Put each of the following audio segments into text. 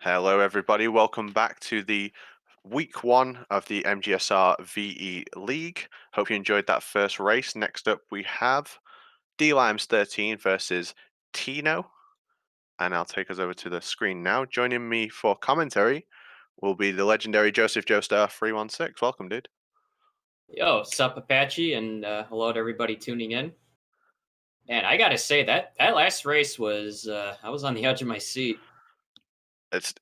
Hello, everybody. Welcome back to the week one of the MGSR VE League. Hope you enjoyed that first race. Next up, we have dlimes13 versus Tino. And I'll take us over to the screen now. Joining me for commentary will be the legendary Joseph Joestar 316. Welcome, dude. Yo, sup Apache, and hello to everybody tuning in. And I gotta say that last race was I was on the edge of my seat. It's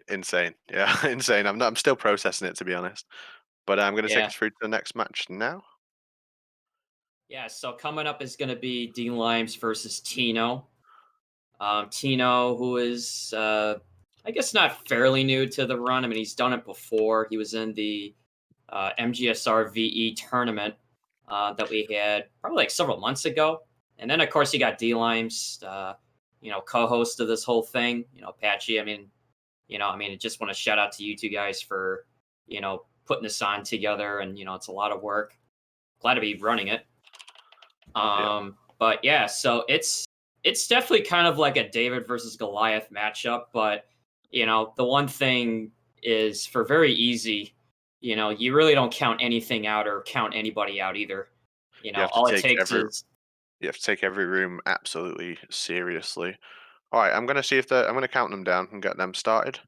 insane. Yeah, insane. I'm still processing it, to be honest. But I'm going to take Yeah, us through to the next match now. yeah. So coming up is gonna be Dean Limes versus Tino. Tino, who is I guess not fairly new to the run. I mean, he's done it before. He was in the MGSR VE tournament that we had probably like several months ago. And then, of course, you got D Limes, co-host of this whole thing. Apache. I just want to shout out to you two guys for, putting this on together. And it's a lot of work. Glad to be running it. But yeah, so it's definitely kind of like a David versus Goliath matchup. But the one thing is for very easy. You really don't count anything out or count anybody out either. You have to All it take takes is every room absolutely seriously. All right, I'm gonna see if I'm gonna count them down and get them started.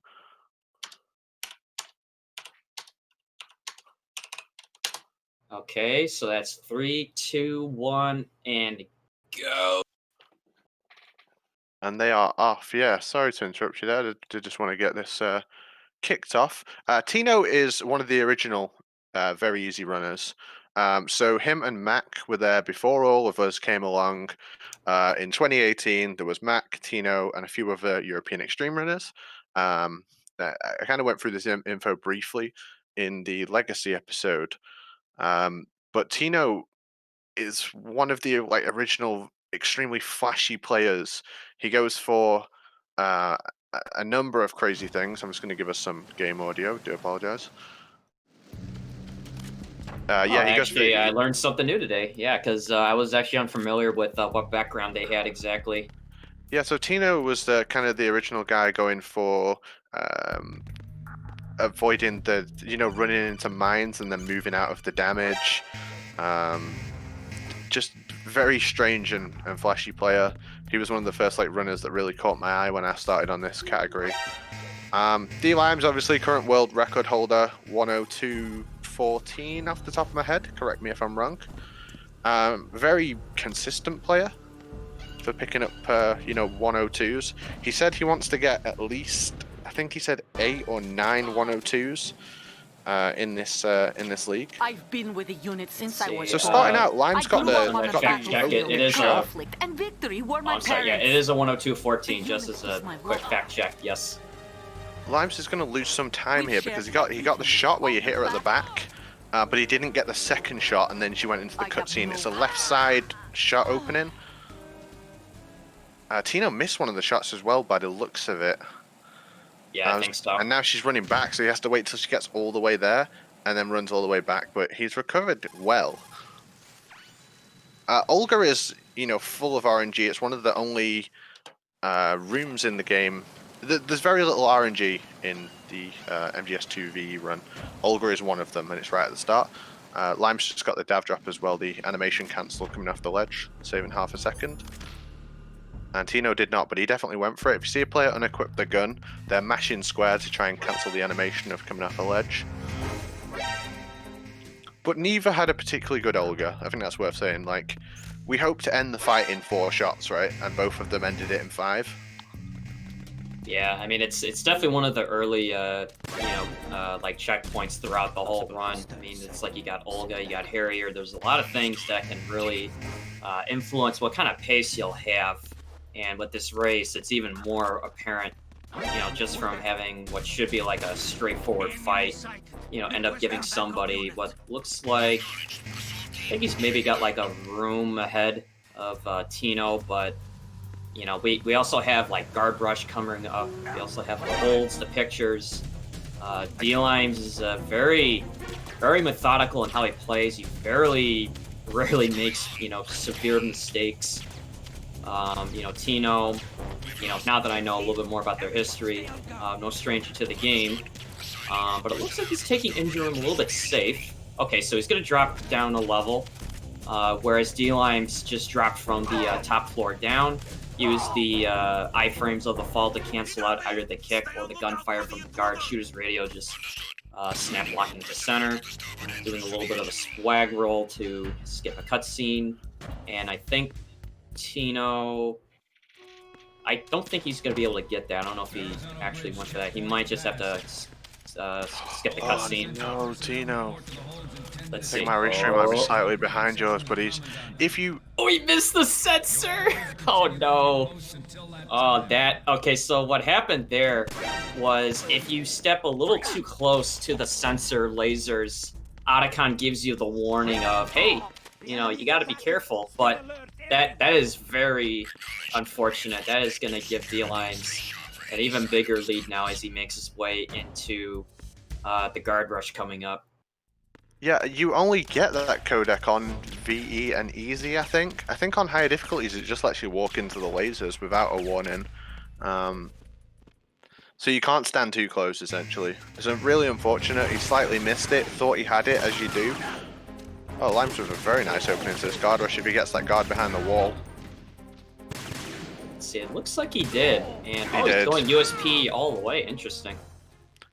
okay. So that's 3, 2, 1, and go. And they are off. Yeah, sorry to interrupt you there. I just want to get this kicked off. Tino is one of the original very easy runners. So him and Mac were there before all of us came along. In 2018, there was Mac, Tino, and a few other European extreme runners. I kind of went through this info briefly in the Legacy episode. But Tino is one of the original extremely flashy players. He goes for a number of crazy things. I'm just going to give us some game audio. Do apologize. Yeah, he goes for. Actually, I learned something new today. Yeah, because I was actually unfamiliar with what background they had exactly. Yeah, so Tino was the kind of the original guy going for avoiding the running into mines and then moving out of the damage. Just very strange and flashy player. He was one of the first runners that really caught my eye when I started on this category. dlimes, obviously current world record holder, 102.14 off the top of my head. Correct me if I'm wrong. Very consistent player for picking up 102s. He said he wants to get at least, I think he said 8 or 9 102s. In this league. I've been with the unit since I was so starting out, Lime's got the fact check it. It is a and victory were my parents. sorry, yeah, it is a 102.14. Just as a quick fact check, yes. Limes is going to lose some time here because he got the shot where you hit her at the back, but he didn't get the second shot, and then she went into the cutscene. It's a left side shot opening. Tino missed one of the shots as well by the looks of it. Yeah, I think so. And now she's running back, so he has to wait till she gets all the way there and then runs all the way back. But he's recovered well. Olga is, full of RNG. It's one of the only rooms in the game. There's very little RNG in the MGS2 VE run. Olga is one of them, and it's right at the start. Lime's just got the dav drop as well, the animation cancel coming off the ledge, saving half a second. And Tino did not, but he definitely went for it. If you see a player unequip the gun, they're mashing square to try and cancel the animation of coming off a ledge. But neither had a particularly good Olga. I think that's worth saying. We hoped to end the fight in 4 shots, right? And both of them ended it in 5. Yeah, I mean, it's definitely one of the early, checkpoints throughout the whole run. I mean, it's like you got Olga, you got Harrier. There's a lot of things that can really influence what kind of pace you'll have. And with this race, it's even more apparent, just from having what should be like a straightforward fight, end up giving somebody what looks like, I think he's maybe got like a room ahead of Tino, but, we also have like guard rush coming up. We also have the holds, the pictures. D-Limes is very, very methodical in how he plays. He rarely makes, severe mistakes. Tino now that I know a little bit more about their history, no stranger to the game. But it looks like he's taking injury room a little bit safe. Okay, so he's going to drop down a level, whereas D-Limes just dropped from the top floor down. Use the iframes of the fall to cancel out either the kick or the gunfire from the guard. Shooter's radio just snap blocking to center. Doing a little bit of a swag roll to skip a cutscene. And I think Tino... I don't think he's going to be able to get that. I don't know if he actually went for that. He might just have to skip the cutscene. Oh, no, Tino. Let's I think see. my restream might be slightly behind yours, but if you... Oh, he missed the sensor! Oh, no. Oh, that... Okay, so what happened there was if you step a little too close to the sensor lasers, Otacon gives you the warning of, hey, you got to be careful. But that is very unfortunate. That is going to give D-Limes an even bigger lead now as he makes his way into the guard rush coming up. Yeah, you only get that codec on VE and Easy, I think. I think on higher difficulties, it just lets you walk into the lasers without a warning. So you can't stand too close, essentially. It's really unfortunate. He slightly missed it, thought he had it, as you do. Oh, Limes with a very nice opening to this guard rush if he gets that guard behind the wall. Let's see, it looks like he did. And He he's did. going USP all the way. Interesting.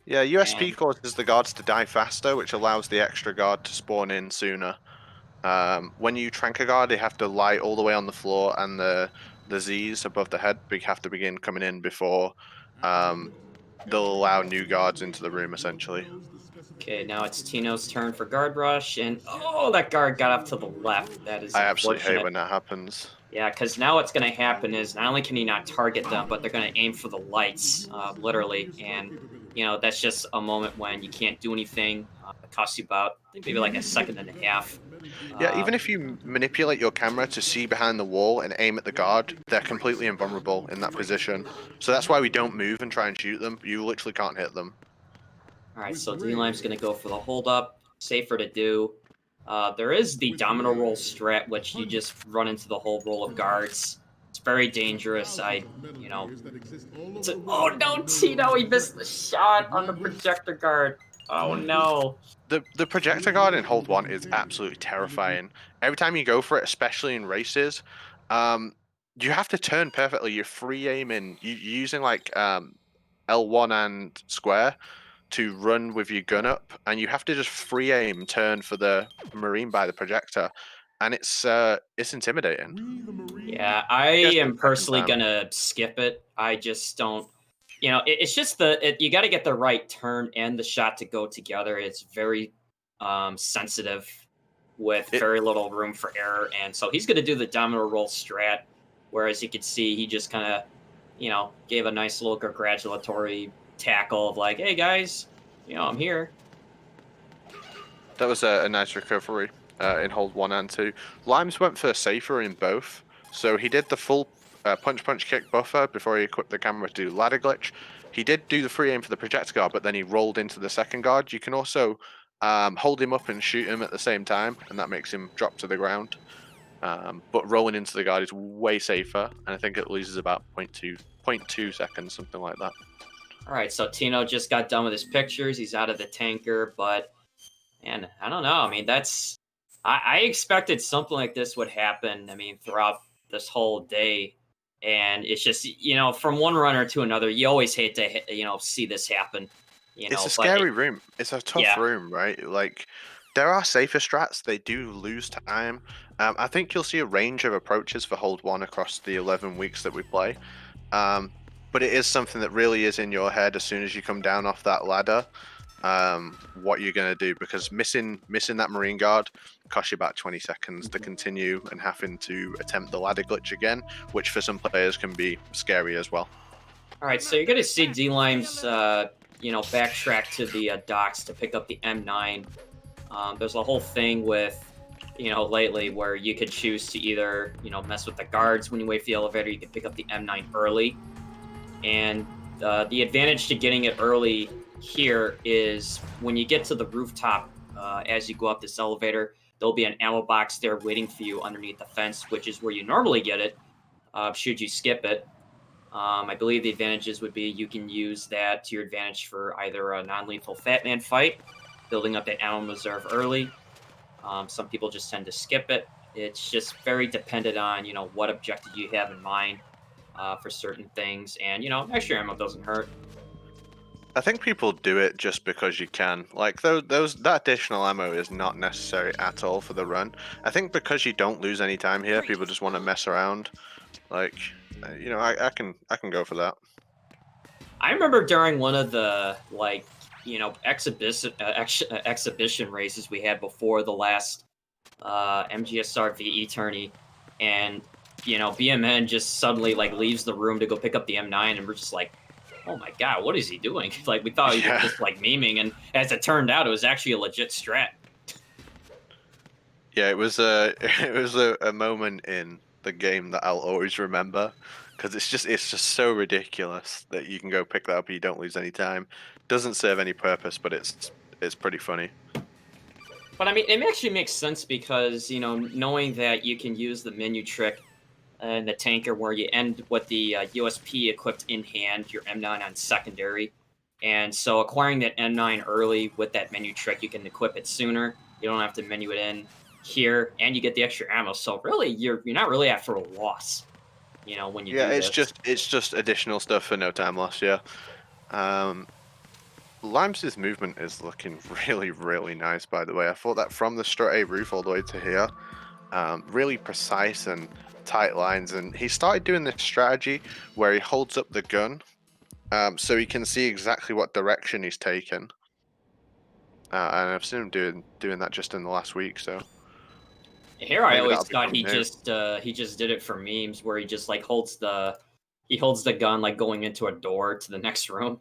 Yeah, USP And- causes the guards to die faster, which allows the extra guard to spawn in sooner. When you trank a guard, they have to lie all the way on the floor, and the Z's above the head have to begin coming in before they'll allow new guards into the room, essentially. Okay, now it's Tino's turn for guard rush, and oh, that guard got up to the left. That is I absolutely hate unfortunate. when that happens. Yeah, because now what's going to happen is not only can he not target them, but they're going to aim for the lights, literally. And, that's just a moment when you can't do anything. It costs you about, I think, maybe like a second and a half. Yeah, even if you manipulate your camera to see behind the wall and aim at the guard, they're completely invulnerable in that position. So that's why we don't move and try and shoot them. You literally can't hit them. All right, so D-Lime's going to go for the hold-up. Safer to do. There is the domino roll strat, which you just run into the whole row of guards. It's very dangerous. Oh no, Tino, he missed the shot on the projector guard. Oh no. The projector guard in Hold 1 is absolutely terrifying. Every time you go for it, especially in races, you have to turn perfectly. You're free aiming. You're using like L1 and square to run with your gun up, and you have to just free aim, turn for the Marine by the projector, and it's intimidating. Yeah, I am personally gonna skip it. I just don't. It's just you got to get the right turn and the shot to go together. It's very sensitive with very little room for error, and so he's gonna do the domino roll strat. Whereas you could see he just kind of, gave a nice little congratulatory tackle of like, hey guys, I'm here. That was a nice recovery in Hold 1 and 2. Limes went for safer in both, so he did the full punch kick buffer before he equipped the camera to do ladder glitch. He did do the free aim for the projector guard, but then he rolled into the second guard. You can also hold him up and shoot him at the same time, and that makes him drop to the ground. But rolling into the guard is way safer, and I think it loses about 0.2 seconds, something like that. All right, so Tino just got done with his pictures. He's out of the tanker, but, man, I don't know. I mean, I expected something like this would happen, throughout this whole day. And it's just, from one runner to another, you always hate to, see this happen. It's a scary room. It's a tough room, right? Like, there are safer strats. They do lose time. I think you'll see a range of approaches for Hold 1 across the 11 weeks that we play. But it is something that really is in your head as soon as you come down off that ladder, what you're going to do. Because missing that Marine Guard costs you about 20 seconds to continue and having to attempt the ladder glitch again, which for some players can be scary as well. All right, so you're going to see D-Limes, backtrack to the docks to pick up the M9. There's a whole thing with, lately where you could choose to either, mess with the guards when you wait for the elevator. You can pick up the M9 early. And the advantage to getting it early here is when you get to the rooftop, as you go up this elevator, there'll be an ammo box there waiting for you underneath the fence, which is where you normally get it, should you skip it. I believe the advantages would be you can use that to your advantage for either a non-lethal Fat Man fight, building up that ammo reserve early. Some people just tend to skip it. It's just very dependent on what objective you have in mind for certain things, and extra ammo doesn't hurt. I think people do it just because you can. Like those that additional ammo is not necessary at all for the run. I think because you don't lose any time here, people just want to mess around. Like, I can go for that. I remember during one of the exhibition races we had before the last MGS2 VE tourney, and BMN just suddenly like leaves the room to go pick up the M9, and we're just like, oh my god, what is he doing? Like we thought he was Yeah. just like memeing, and as it turned out, it was actually a legit strat. Yeah, it was a it was a moment in the game that I'll always remember because it's just so ridiculous that you can go pick that up and you don't lose any time. Doesn't serve any purpose, but it's pretty funny. But I mean, it actually makes sense because knowing that you can use the menu trick and the tanker where you end with the USP equipped in hand, your M9 on secondary. And so acquiring that M9 early with that menu trick, you can equip it sooner. You don't have to menu it in here, and you get the extra ammo. So really, you're not really at for a loss, when you Yeah, do it's this. just additional stuff for no time loss. Yeah. Um, Limes' movement is looking really, really nice, by the way. I thought that from the strut A roof all the way to here, really precise and tight lines. And he started doing this strategy where he holds up the gun, so he can see exactly what direction he's taken. And I've seen him doing that just in the last week, so Here, I maybe always that'll be thought something new. he just did it for memes, where he just like holds the gun like going into a door to the next room.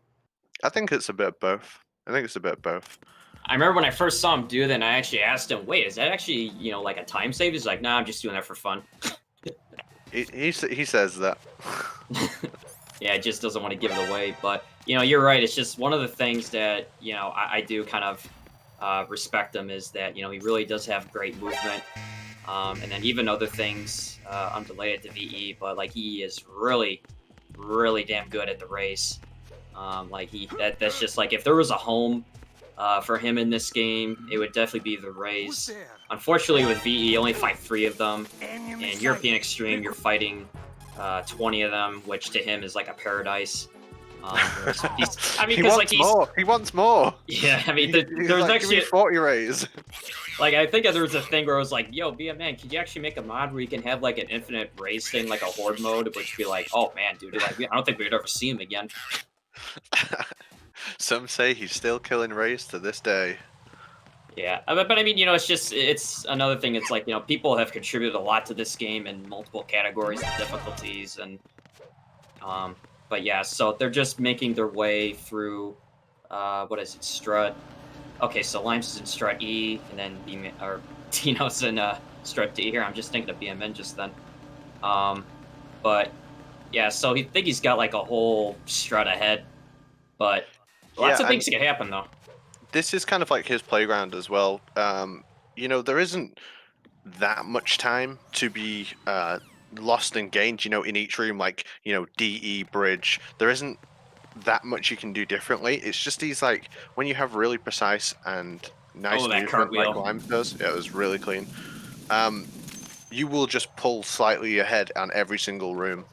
I think it's a bit of both. I think it's a bit of both. I remember when I first saw him do that, and I actually asked him, "Wait, is that actually like a time save?" He's like, "Nah, I'm just doing that for fun." He says that. Yeah, it just doesn't want to give it away. But you're right. It's just one of the things that I do kind of respect him is that he really does have great movement, and then even other things unrelated to VE. But like he is really, really damn good at the race. Like that's just like if there was a home for him in this game, it would definitely be the race. Unfortunately, with VE, you only fight 3 of them. In European Extreme, you're fighting 20 of them, which to him is like a paradise. I mean, He because wants more. He wants more. yeah, I mean, He's there's like, give me actually 40 rays. like I think there was a thing where I was like, "Yo, BMN, could you actually make a mod where you can have like an infinite race thing, like a horde mode, which would be like, oh man, dude, like I don't think we'd ever see him again." Some say he's still killing rays to this day. Yeah, but I mean, it's another thing. It's like people have contributed a lot to this game in multiple categories and difficulties, and but yeah, so they're just making their way through. What is it, Strut? Okay, so Limes is in Strut E, and then Tino's in Strut D here. I'm just thinking of BMN just then. But yeah, so he think he's got like a whole strut ahead, but lots Yeah, of things can happen though. this is kind of like his playground as well. There isn't that much time to be lost and gained, in each room, like, DE bridge. There isn't that much you can do differently. It's just these, like, when you have really precise and nice Oh, that movement like cartwheel. Limes does, yeah, it was really clean. You will just pull slightly ahead on every single room.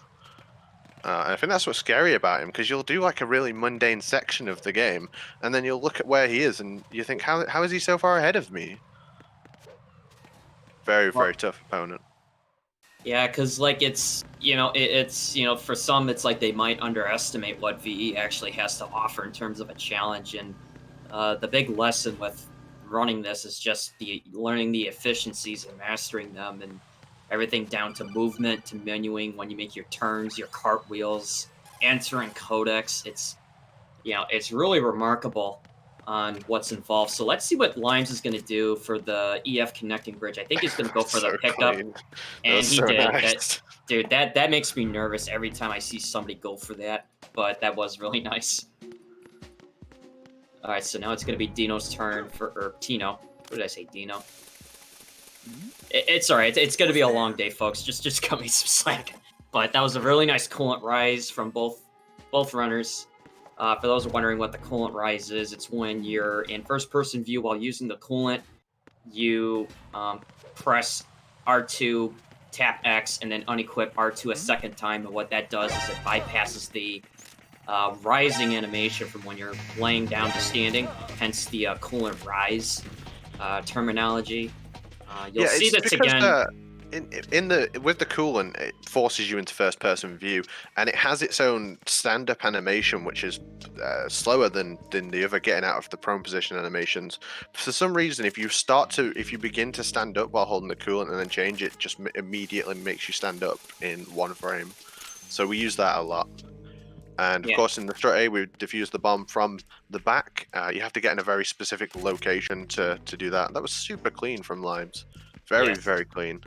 And I think that's what's scary about him, because you'll do like a really mundane section of the game, and then you'll look at where he is, and you think, how is he so far ahead of me? Very, Well, very tough opponent. yeah, because like it's for some it's like they might underestimate what VE actually has to offer in terms of a challenge, and the big lesson with running this is just learning the efficiencies and mastering them, and everything down to movement to menuing when you make your turns, your cartwheels, answering codex. It's really remarkable on what's involved. So let's see what Limes is going to do for the EF connecting bridge. I think he's going to go for the So pickup, clean. That and was he so did. nice. Dude, that makes me nervous every time I see somebody go for that. But that was really nice. All right, so now it's going to be Dino's turn or Tino. What did I say, Dino? It's all right. It's going to be a long day, folks. Just cut me some slack. But that was a really nice coolant rise from both runners. For those wondering what the coolant rise is, it's when you're in first-person view while using the coolant. You press R2, tap X, and then unequip R2 a second time. And what that does is it bypasses the rising animation from when you're laying down to standing, hence the coolant rise terminology. You'll Yeah, see it's this because again. with the coolant, it forces you into first person view, and it has its own stand up animation, which is slower than the other getting out of the prone position animations. For some reason, if you begin to stand up while holding the coolant and then change it, just immediately makes you stand up in one frame. So we use that a lot. And of Yeah. course, in the strut A, we defuse the bomb from the back. You have to get in a very specific location to do that. That was super clean from Limes. Very, Yes. very clean.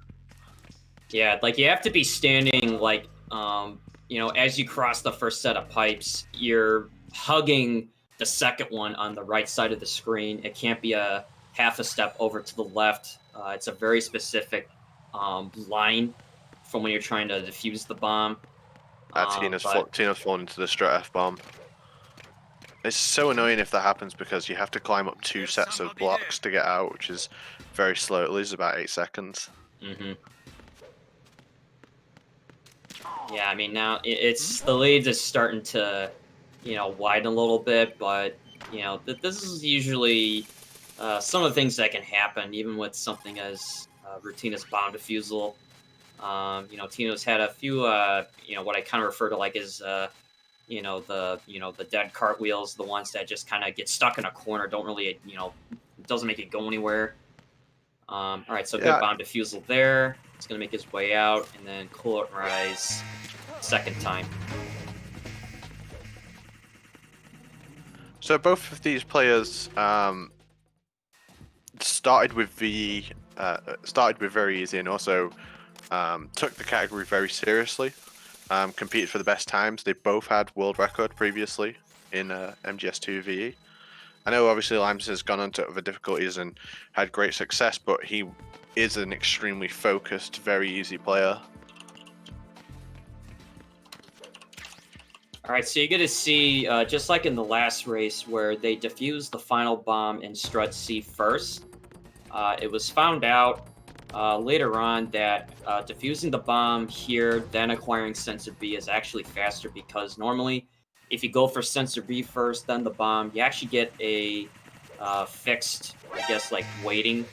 Yeah, like you have to be standing like as you cross the first set of pipes, you're hugging the second one on the right side of the screen. It can't be a half a step over to the left. It's a very specific line from when you're trying to defuse the bomb. Tina's But fallen into the strut F bomb. It's so annoying if that happens because you have to climb up 2 sets of blocks to get out, which is very slow. It loses about 8 seconds. Yeah, I mean now it's the leads is starting to widen a little bit, but this is usually some of the things that can happen even with something as routine as bomb defusal. Tino's had a few what I kind of refer to like as the dead cartwheels, the ones that just kind of get stuck in a corner, don't really it doesn't make it go anywhere. All right, so good bomb defusal there. It's gonna make his way out, and then coolant rise second time. So both of these players started with very easy, and also took the category very seriously. Competed for the best times. They both had world record previously in MGS2 VE. I know obviously Limes has gone on to other difficulties and had great success, but he is an extremely focused, very easy player. All right, so you're going to see, just like in the last race where they defused the final bomb in Strut C first, it was found out later on that defusing the bomb here, then acquiring Sensor B is actually faster because normally if you go for Sensor B first, then the bomb, you actually get a fixed, I guess, like waiting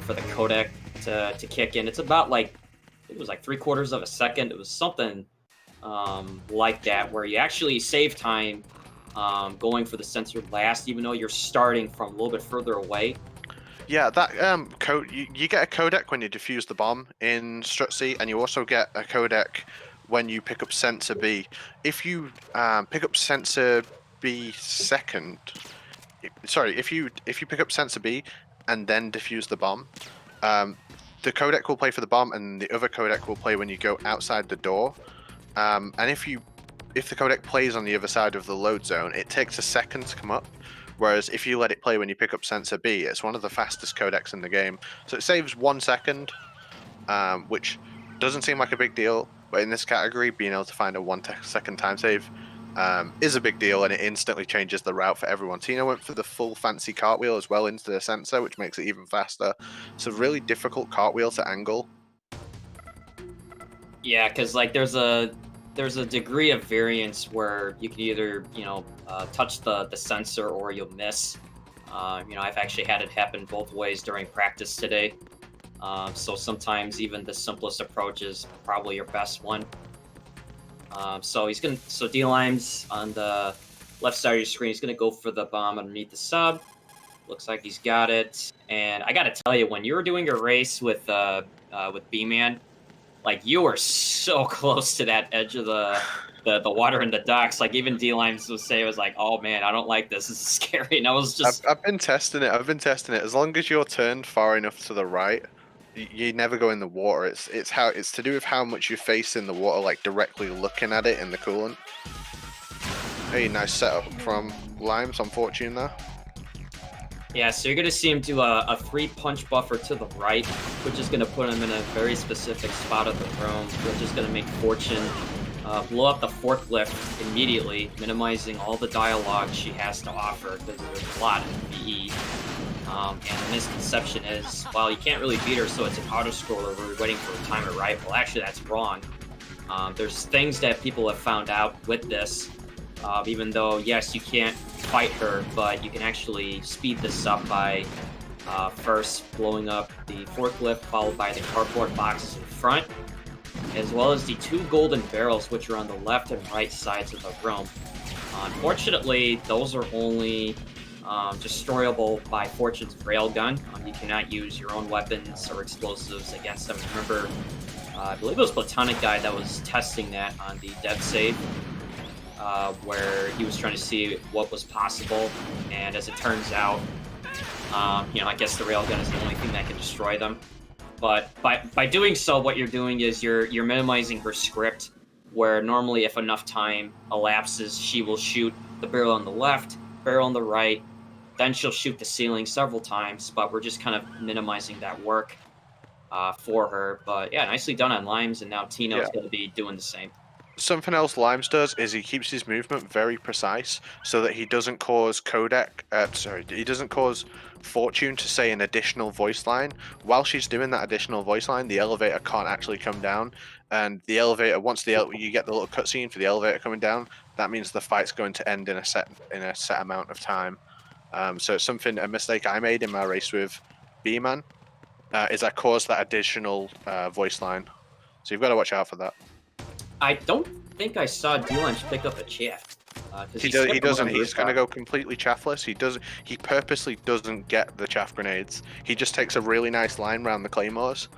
for the codec to kick in. It's about like, it was like 3/4 of a second. It was something like that, where you actually save time going for the sensor last, even though you're starting from a little bit further away. Yeah, that you get a codec when you defuse the bomb in Strut C, and you also get a codec when you pick up Sensor B. If you pick up Sensor B second, if you pick up Sensor B and then defuse the bomb, the codec will play for the bomb, and the other codec will play when you go outside the door. And if the codec plays on the other side of the load zone, it takes a second to come up. Whereas if you let it play when you pick up Sensor B, it's one of the fastest codecs in the game. So it saves 1 second, which doesn't seem like a big deal. But in this category, being able to find a 1 second time save is a big deal, and it instantly changes the route for everyone. Tino went for the full fancy cartwheel as well into the sensor, which makes it even faster. It's a really difficult cartwheel to angle. Yeah, because like there's a degree of variance where you can either touch the sensor or you'll miss. I've actually had it happen both ways during practice today. So sometimes even the simplest approach is probably your best one. So dlimes on the left side of your screen, he's gonna go for the bomb underneath the sub. Looks like he's got it. And I gotta tell you, when you were doing your race with B-Man, like you were so close to that edge of the water in the docks. Like even dlimes would say, it was like, "Oh man, I don't like this. This is scary." And I was just, I've been testing it. As long as you're turned far enough to the right, you never go in the water. It's to do with how much you face in the water, like directly looking at it in the coolant. Hey, nice setup from Limes on Fortune there. Yeah, so you're going to see him do a 3-punch buffer to the right, which is going to put him in a very specific spot of the room, which is going to make Fortune blow up the forklift immediately, minimizing all the dialogue she has to offer, because there's a lot in VE. And the misconception is, well, you can't really beat her, so it's an auto-scroller where we're waiting for a timer, right? Well, actually, that's wrong. There's things that people have found out with this, even though, yes, you can't fight her, but you can actually speed this up by first blowing up the forklift, followed by the cardboard boxes in front, as well as the 2 golden barrels, which are on the left and right sides of the room. Unfortunately, those are only destroyable by Fortune's railgun. You cannot use your own weapons or explosives against them. Remember, I believe it was Platonic Guy that was testing that on the dev save, where he was trying to see what was possible, and as it turns out, I guess the railgun is the only thing that can destroy them. But by doing so, what you're doing is you're minimizing her script, where normally if enough time elapses, she will shoot the barrel on the left, barrel on the right, then she'll shoot the ceiling several times, but we're just kind of minimizing that work for her. But yeah, nicely done on Limes, and now Tino's Yeah. going to be doing the same. Something else Limes does is he keeps his movement very precise so that he doesn't cause he doesn't cause Fortune to say an additional voice line. While she's doing that additional voice line, the elevator can't actually come down, and the elevator, once you get the little cutscene for the elevator coming down, that means the fight's going to end in a set amount of time. So it's a mistake I made in my race with B-Man, is I caused that additional voice line. So you've got to watch out for that. I don't think I saw dlimes pick up a chaff. He doesn't. He's going to go completely chaffless. He purposely doesn't get the chaff grenades. He just takes a really nice line around the claymores.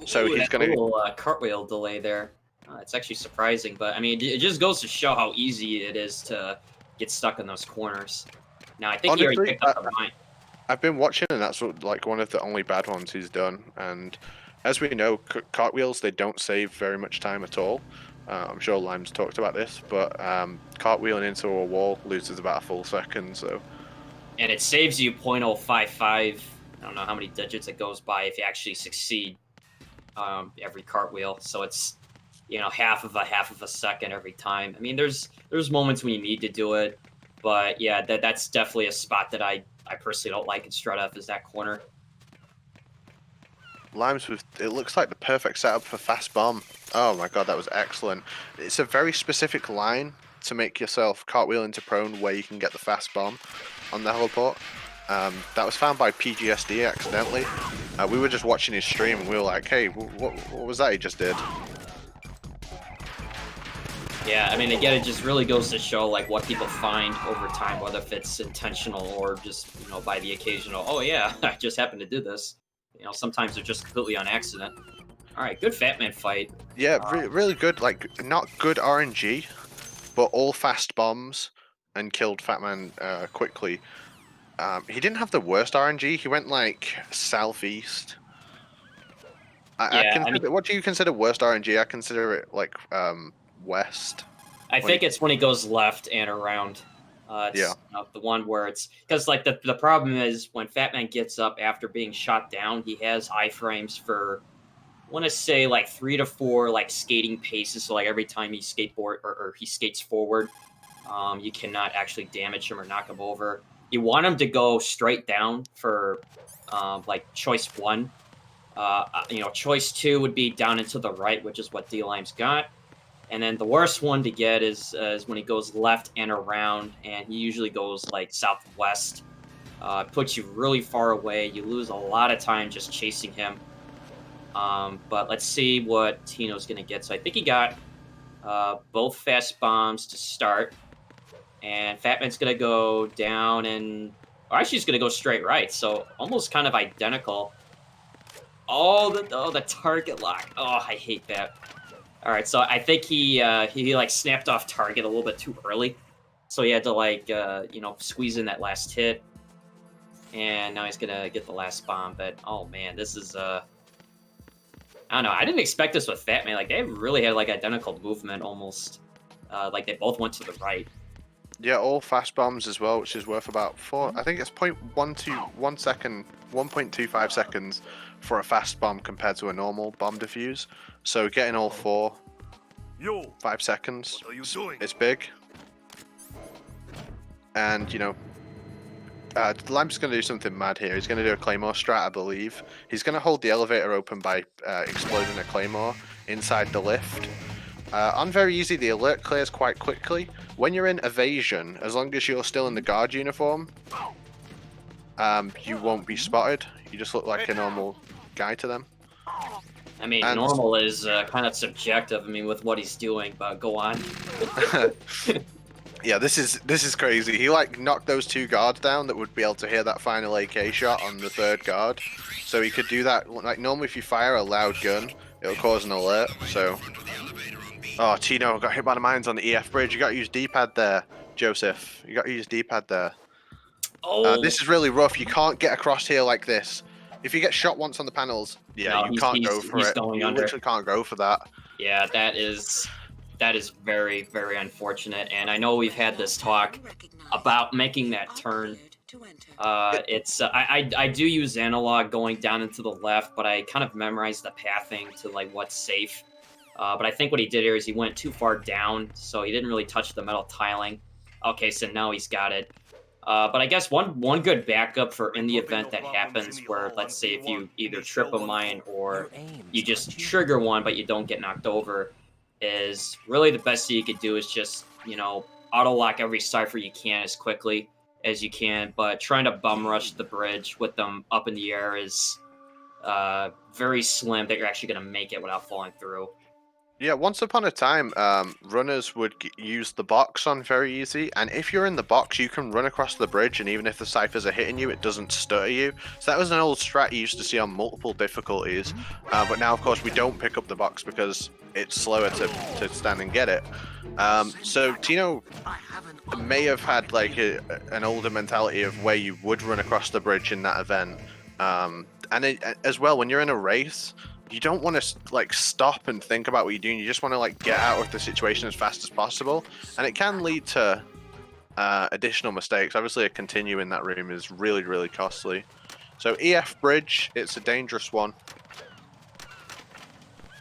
So he's going to little cartwheel delay there. It's actually surprising, but I mean, it just goes to show how easy it is to get stuck in those corners. Now, I think he already picked up the mine. I've been watching, and that's one of the only bad ones he's done. And as we know, cartwheels, they don't save very much time at all. I'm sure Lime's talked about this, but cartwheeling into a wall loses about a full second. So, and it saves you 0.055. I don't know how many digits it goes by if you actually succeed every cartwheel. So it's half of a second every time. I mean, there's moments when you need to do it, but yeah, that's definitely a spot that I personally don't like in Strut F, is that corner. Limes it looks like the perfect setup for fast bomb. Oh my god, that was excellent. It's a very specific line to make yourself cartwheel into prone where you can get the fast bomb on the heliport. That was found by PGSD accidentally. We were just watching his stream and we were like, hey, what was that he just did? Yeah, I mean, again, it just really goes to show what people find over time, whether if it's intentional or just by the occasional, oh yeah, I just happened to do this. Sometimes they're just completely on accident. All right, good Fat Man fight. Yeah, really good. Not good RNG, but all fast bombs and killed Fat Man quickly. He didn't have the worst RNG. He went southeast. What do you consider worst RNG? I consider it west. I think it's when he goes left and around. Yeah. The one where it's because the problem is when Fat Man gets up after being shot down, he has iframes for I want to say 3 to 4 skating paces. So every time he skateboard or he skates forward, you cannot actually damage him or knock him over. You want him to go straight down for choice 1. Choice 2 would be down and to the right, which is what dlimes got. And then the worst one to get is when he goes left and around, and he usually goes southwest. Puts you really far away. You lose a lot of time just chasing him. But let's see what Tino's going to get. So I think he got both fast bombs to start. And Fat Man's going to go down or actually he's going to go straight right. So almost kind of identical. The target lock. Oh, I hate that. All right, so I think he snapped off target a little bit too early, so he had to squeeze in that last hit, and now he's gonna get the last bomb. But oh man, this is I don't know. I didn't expect this with Fat Man. They really had identical movement almost. They both went to the right. Yeah, all fast bombs as well, which is worth about I think it's 0.121 second, 1.25 seconds for a fast bomb compared to a normal bomb defuse. So getting all 5 seconds, it's big. And, you know, Lime's going to do something mad here. He's going to do a Claymore strat, I believe. He's going to hold the elevator open by exploding a Claymore inside the lift. On very easy, the alert clears quite quickly. When you're in evasion, as long as you're still in the guard uniform, you won't be spotted. You just look like a normal guy to them. I mean, normal is kind of subjective. I mean, with what he's doing, but go on. Yeah, this is crazy. He like knocked those 2 guards down that would be able to hear that final AK shot on the 3rd guard. So he could do that. Like normally, if you fire a loud gun, it'll cause an alert. So, oh, Tino got hit by the mines on the EF bridge. You got to use D-pad there, Joseph. You got to use D-pad there. Oh, this is really rough. You can't get across here like this. If you get shot once on the panels, yeah, no, you can't go for it. You literally can't go for that. Yeah, that is very, very unfortunate. And I know we've had this talk about making that turn. I do use analog going down into the left, but I kind of memorized the pathing to like what's safe. But I think what he did here is he went too far down, so he didn't really touch the metal tiling. Okay, so now he's got it. But I guess one good backup for in the event that happens where, let's say, if you either trip a mine or you just trigger one but you don't get knocked over, is really the best thing you could do is just, you know, auto-lock every cipher you can as quickly as you can, but trying to bum rush the bridge with them up in the air is very slim that you're actually going to make it without falling through. Yeah, once upon a time, runners would use the box on very easy, and if you're in the box, you can run across the bridge, and even if the ciphers are hitting you, it doesn't stutter you. So that was an old strat you used to see on multiple difficulties, but now, of course, we don't pick up the box because it's slower to stand and get it. So Tino may have had like an older mentality of where you would run across the bridge in that event, and as well, when you're in a race, you don't want to like stop and think about what you're doing. You just want to like get out of the situation as fast as possible, and it can lead to additional mistakes. Obviously, a continue in that room is really, really costly. So EF bridge, it's a dangerous one.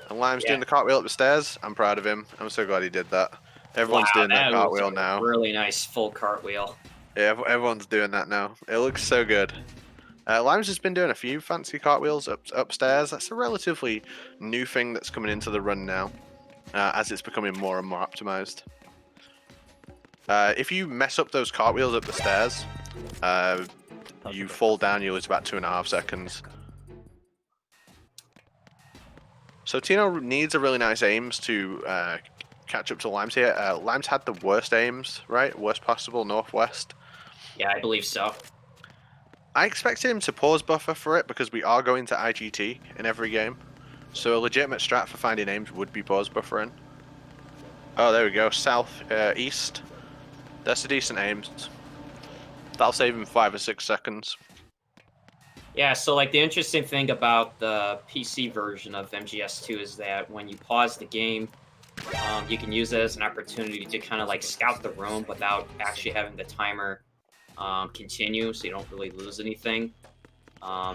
And Lime's doing the cartwheel up the stairs. I'm proud of him. I'm so glad he did that. Everyone's doing that cartwheel now. Really nice full cartwheel. Yeah, everyone's doing that now. It looks so good. Limes has been doing a few fancy cartwheels upstairs. That's a relatively new thing that's coming into the run now, as it's becoming more and more optimized. If you mess up those cartwheels up the stairs, you fall down, you lose about 2.5 seconds. So Tino needs a really nice aims to catch up to Limes here. Limes had the worst aims, right? Worst possible northwest. Yeah, I believe so. I expected him to pause buffer for it because we are going to IGT in every game. So a legitimate strat for finding aims would be pause buffering. Oh, there we go. South, east. That's a decent aims. That'll save him 5 or 6 seconds. Yeah, so like the interesting thing about the PC version of MGS2 is that when you pause the game, you can use it as an opportunity to kind of like scout the room without actually having the timer continue, so you don't really lose anything.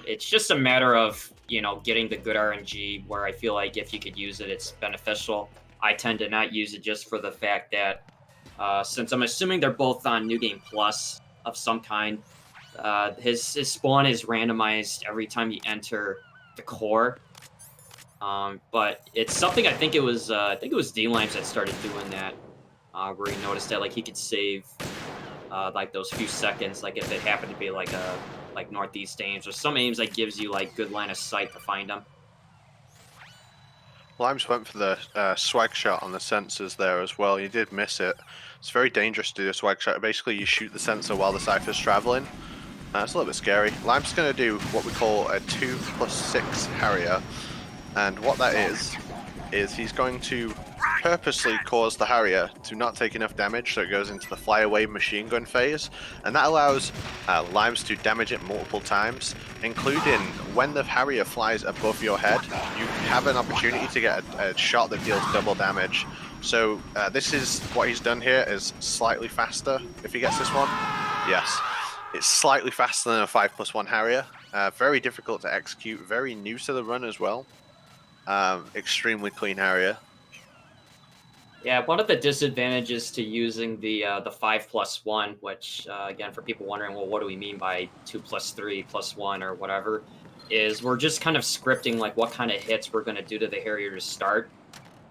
It's just a matter of, you know, getting the good RNG where I feel like if you could use it, it's beneficial. I tend to not use it just for the fact that since I'm assuming they're both on New Game Plus of some kind, his spawn is randomized every time you enter the core. But it's something I think it was dlimes that started doing that, where he noticed that like he could save like those few seconds, like if it happened to be like a northeast aims or some aims that gives you like good line of sight to find them. Limes went for the swag shot on the sensors there as well. He did miss it. It's very dangerous to do a swag shot. Basically, you shoot the sensor while the cipher's traveling. It's a little bit scary. Limes going to do what we call a 2+6 Harrier. And what that is he's going to purposely cause the Harrier to not take enough damage, so it goes into the flyaway machine gun phase, and that allows Limes to damage it multiple times, including when the Harrier flies above your head, you have an opportunity to get a shot that deals double damage. So this is what he's done here is slightly faster if he gets this one. Yes. It's slightly faster than a 5+1 Harrier. Very difficult to execute, very new to the run as well. Extremely clean Harrier. Yeah, one of the disadvantages to using the 5+1, which again, for people wondering, well, what do we mean by 2+3+1 or whatever, is we're just kind of scripting like what kind of hits we're going to do to the Harrier to start.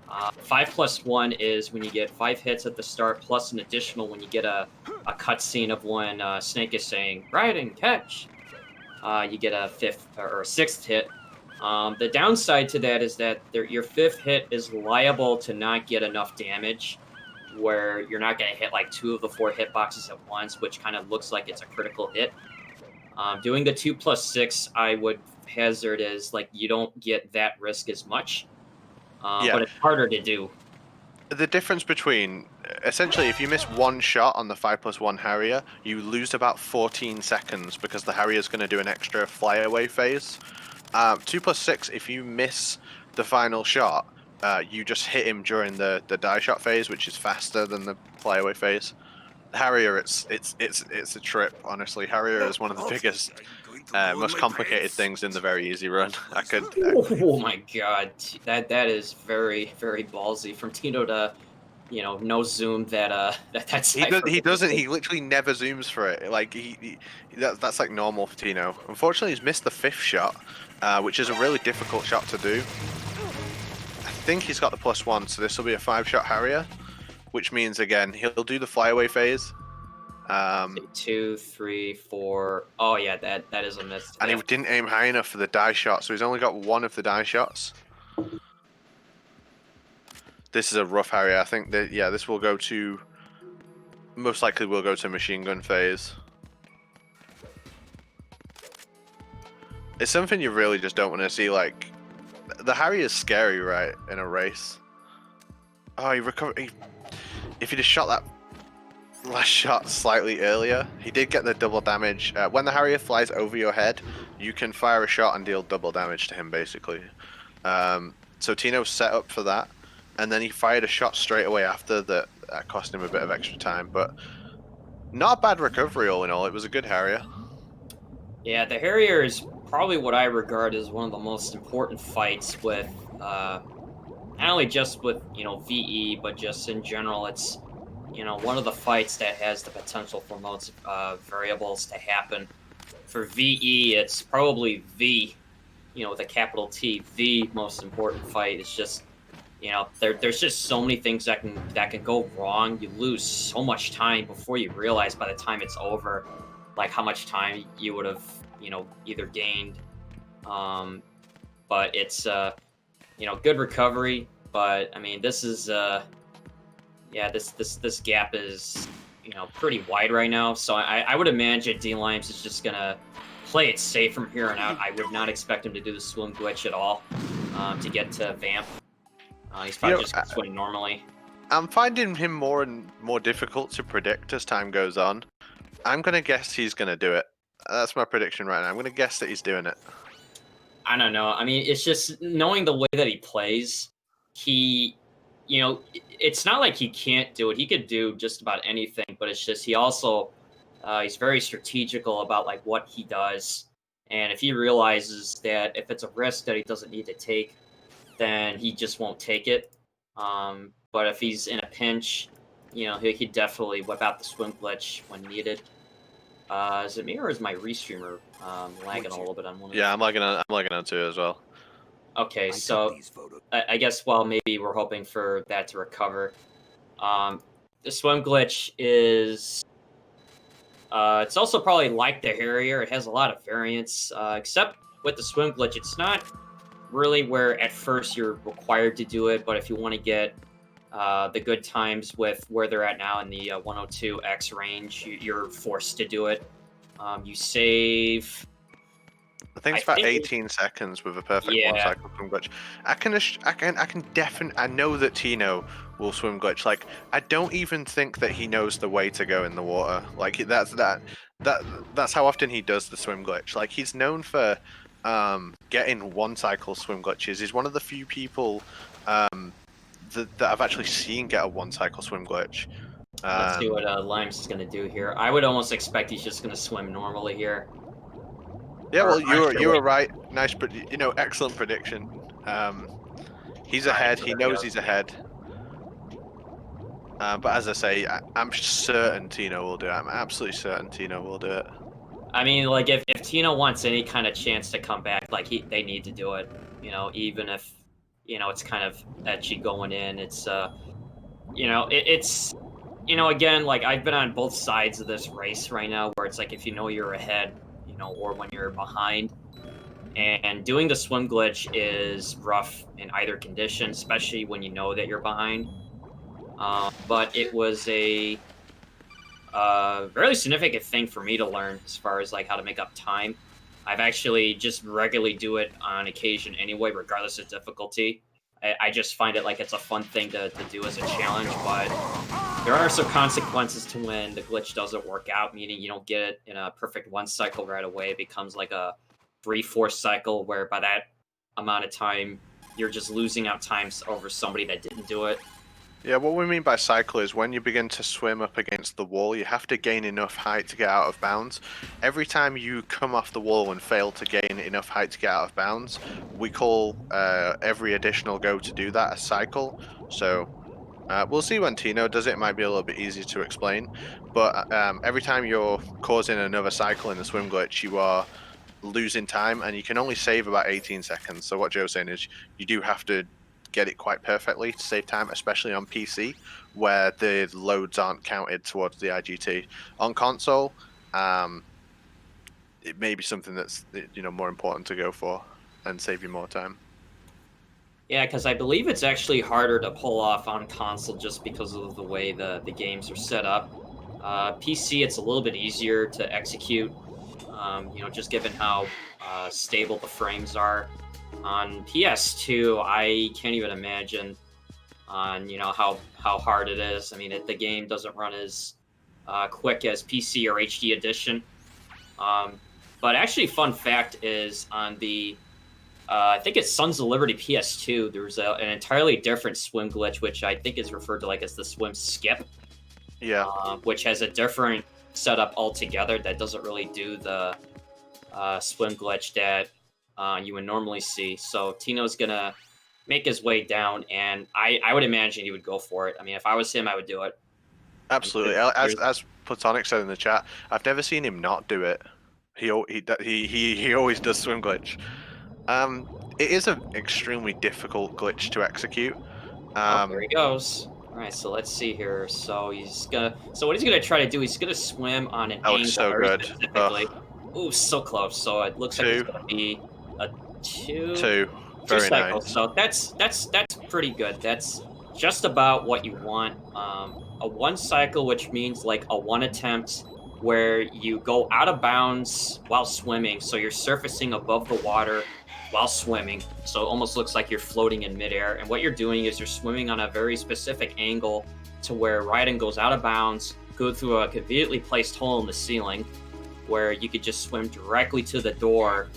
5+1 is when you get 5 hits at the start, plus an additional when you get a cutscene of when Snake is saying "ride and catch." You get a 5th or 6th hit. The downside to that is that your 5th hit is liable to not get enough damage, where you're not going to hit like 2 of the 4 hitboxes at once, which kind of looks like it's a critical hit. Doing the 2+6, I would hazard is like you don't get that risk as much, but it's harder to do. The difference between essentially, if you miss one shot on the 5+1 Harrier, you lose about 14 seconds because the Harrier's going to do an extra flyaway phase. 2+6, if you miss the final shot, you just hit him during the die shot phase, which is faster than the flyaway phase. Harrier, it's a trip. Honestly, Harrier is one of the biggest, most complicated things in the very easy run. Oh my god, that is very ballsy from Tino to, no zoom that's he doesn't. He literally never zooms for it. Like that's like normal for Tino. Unfortunately, he's missed the 5th shot, which is a really difficult shot to do. I think he's got the +1, so this will be a 5-shot Harrier, which means again he'll do the flyaway phase. 2, 3, 4. Oh yeah, that is a miss. And he didn't aim high enough for the die shot, so he's only got 1 of the die shots. This is a rough Harrier. I think that this will go to most likely will go to machine gun phase. It's something you really just don't want to see. Like the Harrier is scary, right, in a race. Oh, he recovered. If he'd have shot that last shot slightly earlier, he did get the double damage. When the Harrier flies over your head, you can fire a shot and deal double damage to him, basically. So Tino set up for that, and then he fired a shot straight away after that. Cost him a bit of extra time, but not a bad recovery all in all. It was a good Harrier. Yeah, the Harrier is probably what I regard as one of the most important fights with, not only just with, VE, but just in general. It's, one of the fights that has the potential for most variables to happen. For VE, it's probably with a capital T, the most important fight. It's just, there's just so many things that can go wrong. You lose so much time before you realize by the time it's over, like how much time you would have, either gained. But it's, good recovery. But I mean, this is, this gap is, pretty wide right now. So I would imagine dlimes is just gonna play it safe from here on out. I would not expect him to do the swim glitch at all to get to Vamp. He's probably just gonna swim normally. I'm finding him more and more difficult to predict as time goes on. I'm gonna guess he's gonna do it. That's my prediction right now. I'm gonna guess that he's doing it. I don't know. I mean, it's just knowing the way that he plays. It's not like he can't do it. He could do just about anything, but it's just he also he's very strategical about like what he does. And if he realizes that if it's a risk that he doesn't need to take, then he just won't take it. But if he's in a pinch, he'd definitely whip out the swim glitch when needed. Is it me or is my restreamer lagging a little bit on one? Yeah, I'm lagging on too as well. Okay, so I guess maybe we're hoping for that to recover. The swim glitch is it's also probably like the Harrier. It has a lot of variants, except with the swim glitch, it's not really where at first you're required to do it, but if you want to get the good times with where they're at now in the 102x range, you're forced to do it. You save. I think it's about 18 seconds with a perfect one cycle swim glitch. I know that Tino will swim glitch. Like, I don't even think that he knows the way to go in the water. Like, that's how often he does the swim glitch. Like, he's known for getting one cycle swim glitches. He's one of the few people that I've actually seen get a one cycle swim glitch. Let's see what Limes is gonna do here. I would almost expect he's just gonna swim normally here. Yeah, Or well, actually, you were wait. right. Nice, but excellent prediction. He's All right, ahead. so He there he knows goes. he's ahead. But as I say, I'm certain Tino will do it. I'm absolutely certain Tino will do it. I mean, like if Tino wants any kind of chance to come back, like they need to do it. You know, even if it's kind of etchy going in. It's it's again, like I've been on both sides of this race right now, where it's like if you know you're ahead, or when you're behind. And doing the swim glitch is rough in either condition, especially when you know that you're behind. But it was a really significant thing for me to learn as far as like how to make up time. I've actually just regularly do it on occasion anyway, regardless of difficulty. I just find it like it's a fun thing to do as a challenge, but there are some consequences to when the glitch doesn't work out, meaning you don't get it in a perfect one cycle right away. It becomes like a 3-4 cycle, where by that amount of time, you're just losing out times over somebody that didn't do it. Yeah, what we mean by cycle is when you begin to swim up against the wall, you have to gain enough height to get out of bounds. Every time you come off the wall and fail to gain enough height to get out of bounds, we call every additional go to do that a cycle. So we'll see when Tino does it. It might be a little bit easier to explain. But every time you're causing another cycle in the swim glitch, you are losing time, and you can only save about 18 seconds. So what Joe's saying is you do have to get it quite perfectly to save time, especially on PC, where the loads aren't counted towards the IGT. On console, it may be something that's more important to go for and save you more time. Yeah, because I believe it's actually harder to pull off on console just because of the way the games are set up. PC, it's a little bit easier to execute, just given how stable the frames are. On PS2, I can't even imagine on how hard it is. I mean, the game doesn't run as quick as PC or HD edition. But actually, fun fact is on the I think it's Sons of Liberty PS2. There's an entirely different swim glitch, which I think is referred to like as the swim skip. Yeah. Which has a different setup altogether that doesn't really do the swim glitch that you would normally see. So Tino's gonna make his way down, and I would imagine he would go for it. I mean, if I was him, I would do it. Absolutely. As Platonic said in the chat, I've never seen him not do it. He always does swim glitch. It is an extremely difficult glitch to execute. There he goes. All right, so let's see here. So what he's gonna try to do? He's gonna swim on an Oh, angle so very good. specifically. Ooh, so close. So it looks like it's gonna be a two Very cycles. nice. So that's pretty good. That's just about what you want. A one cycle, which means like a one attempt where you go out of bounds while swimming. So you're surfacing above the water while swimming. So it almost looks like you're floating in midair. And what you're doing is you're swimming on a very specific angle to where Raiden goes out of bounds, go through a conveniently placed hole in the ceiling where you could just swim directly to the door,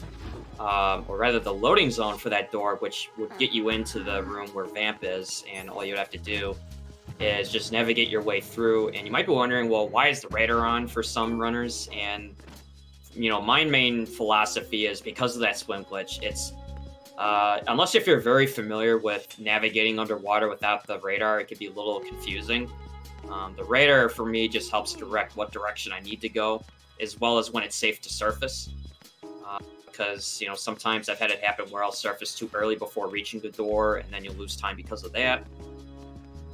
or rather the loading zone for that door, which would get you into the room where Vamp is. And all you would have to do is just navigate your way through. And you might be wondering, well, why is the radar on for some runners? And my main philosophy is because of that swim glitch. It's unless if you're very familiar with navigating underwater without the radar, it could be a little confusing. The radar for me just helps direct what direction I need to go, as well as when it's safe to surface. Because sometimes I've had it happen where I'll surface too early before reaching the door, and then you'll lose time because of that.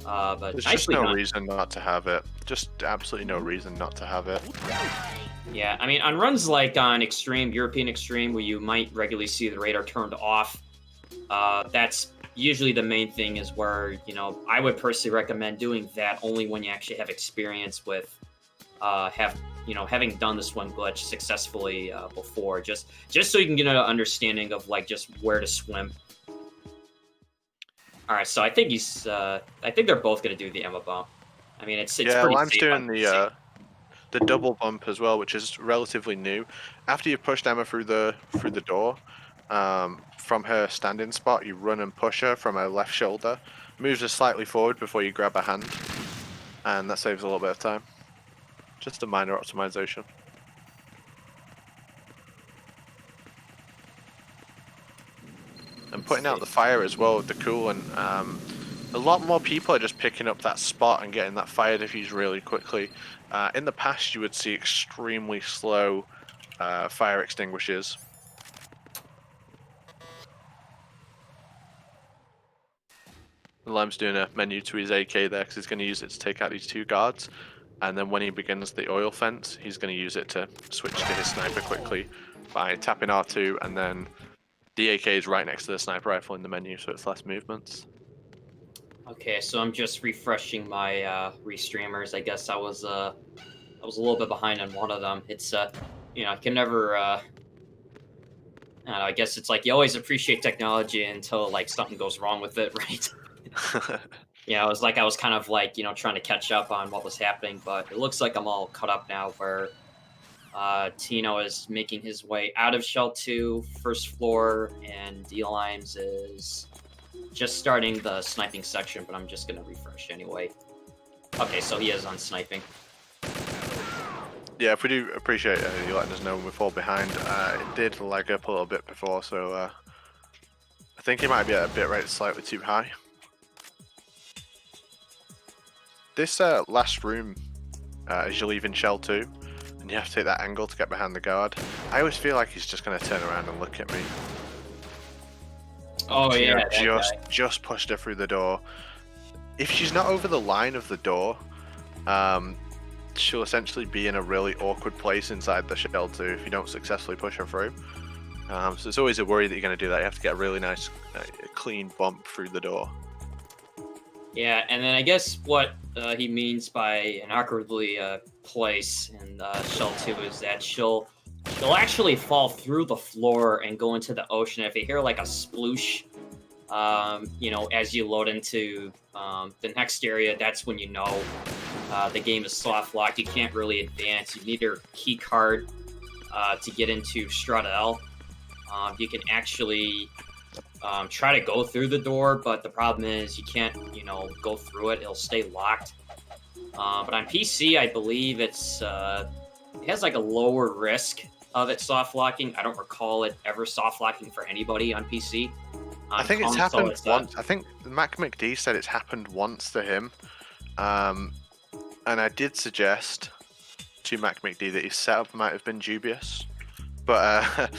But there's just no reason not to have it. Just absolutely no reason not to have it. Yeah, I mean, on runs like on Extreme, European Extreme, where you might regularly see the radar turned off, that's usually the main thing is where, I would personally recommend doing that only when you actually have experience with, having done the swim glitch successfully before, just so you can get an understanding of, like, just where to swim. All right, so I think I think they're both going to do the Emma bump. I mean, it's yeah, pretty Lime's safe doing the double bump as well, which is relatively new. After you've pushed Emma through the door, from her standing spot, you run and push her from her left shoulder. moves us slightly forward before you grab a hand, and that saves a little bit of time. Just a minor optimization. And putting out the fire as well with the coolant. A lot more people are just picking up that spot and getting that fire diffuse really quickly. In the past, you would see extremely slow fire extinguishers. Lime's doing a menu to his AK there because he's going to use it to take out these 2 guards. And then when he begins the oil fence, he's going to use it to switch to his sniper quickly by tapping R2, and then the AK is right next to the sniper rifle in the menu, so it's less movements. Okay, so I'm just refreshing my restreamers. I guess I was a little bit behind on one of them. It's you know, I can never I don't know, I guess it's like you always appreciate technology until like something goes wrong with it, right? Yeah, it was like I was kind of like, you know, trying to catch up on what was happening, but it looks like I'm all caught up now where Tino is making his way out of Shell 2, first floor, and dlimes is just starting the sniping section, but I'm just going to refresh anyway. Okay, so he is on sniping. Yeah, if we do appreciate you letting us know when we fall behind. It did lag up a little bit before, so I think he might be at a bit rate slightly too high. This last room, as you leave in Shell 2, and you have to take that angle to get behind the guard, I always feel like he's just going to turn around and look at me. Oh, yeah. Just pushed her through the door. If she's not over the line of the door, she'll essentially be in a really awkward place inside the Shell 2 if you don't successfully push her through. So it's always a worry that you're going to do that. You have to get a really nice, clean bump through the door. Yeah, and then I guess what he means by an awkwardly place in Shell 2 is that she'll actually fall through the floor and go into the ocean. If you hear like a sploosh, you know, as you load into the next area, that's when you know the game is soft locked. You can't really advance. You need your key card to get into Strata L. You can actually try to go through the door, but the problem is you can't, you know, go through it. It'll stay locked. But on PC, I believe it has like a lower risk of it soft locking. I don't recall it ever soft locking for anybody on PC. I think it's happened once. I think Mac McD said it's happened once to him. And I did suggest to Mac McD that his setup might have been dubious. But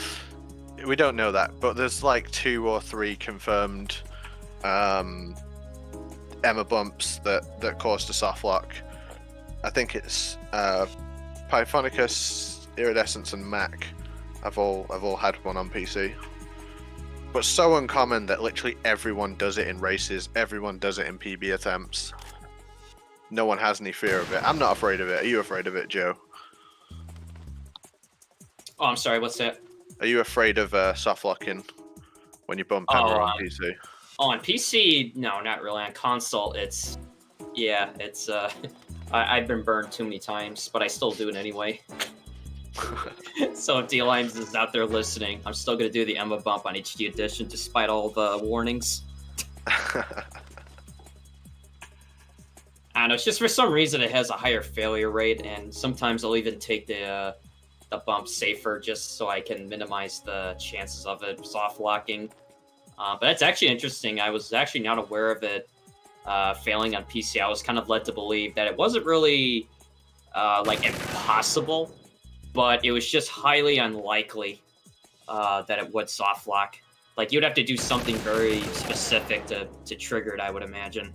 we don't know that. But there's like 2 or 3 confirmed Emma bumps that caused a soft lock. I think it's Pythonicus, Iridescence, and Mac have all had one on PC. But so uncommon that literally everyone does it in races, everyone does it in PB attempts. No one has any fear of it. I'm not afraid of it. Are you afraid of it, Joe? Oh, I'm sorry, what's that? Are you afraid of soft locking when you bump Emma on PC? Oh, on PC, no, not really. On console, it's I've been burned too many times, but I still do it anyway. So if dlimes is out there listening, I'm still gonna do the Emma bump on HD Edition despite all the warnings. I don't know, it's just for some reason it has a higher failure rate, and sometimes I'll even take the bump safer just so I can minimize the chances of it soft locking. But that's actually interesting. I was actually not aware of it failing on PC. I was kind of led to believe that it wasn't really like impossible, but it was just highly unlikely that it would soft lock. Like you'd have to do something very specific to trigger it, I would imagine.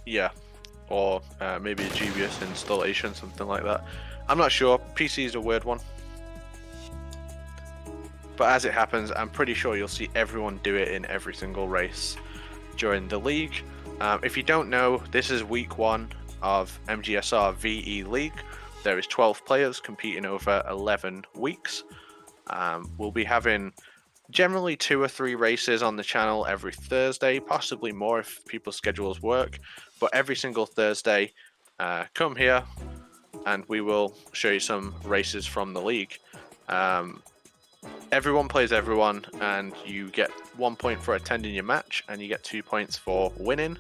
Yeah, or maybe a dubious installation, something like that. I'm not sure. PC is a weird one. But as it happens, I'm pretty sure you'll see everyone do it in every single race during the league. If you don't know, this is week 1 of MGSR VE League. There is 12 players competing over 11 weeks. We'll be having generally 2 or 3 races on the channel every Thursday, possibly more if people's schedules work. But every single Thursday, come here and we will show you some races from the league. everyone plays everyone, and you get 1 point for attending your match, and you get 2 points for winning.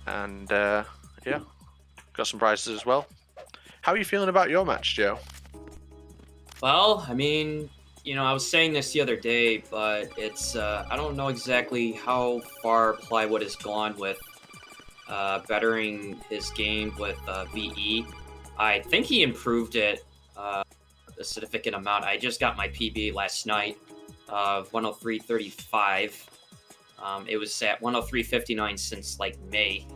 And yeah, got some prizes as well. How are you feeling about your match, Joe? Well, I mean, I was saying this the other day, but it's I don't know exactly how far Plywood has gone with bettering his game with VE. I think he improved it a significant amount. I just got my PB last night of 103.35. It was at 103.59 since like May,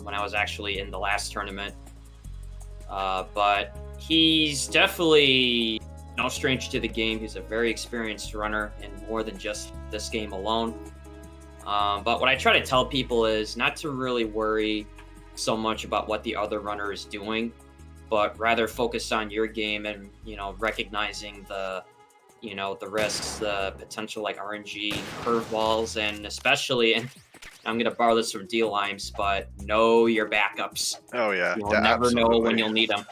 when I was actually in the last tournament. But he's definitely no stranger to the game. He's a very experienced runner in more than just this game alone. But what I try to tell people is not to really worry so much about what the other runner is doing, but rather focus on your game and, recognizing the risks, the potential like RNG curveballs, and especially, and I'm going to borrow this from dlimes, but know your backups. Oh yeah, You'll never know when you'll need them.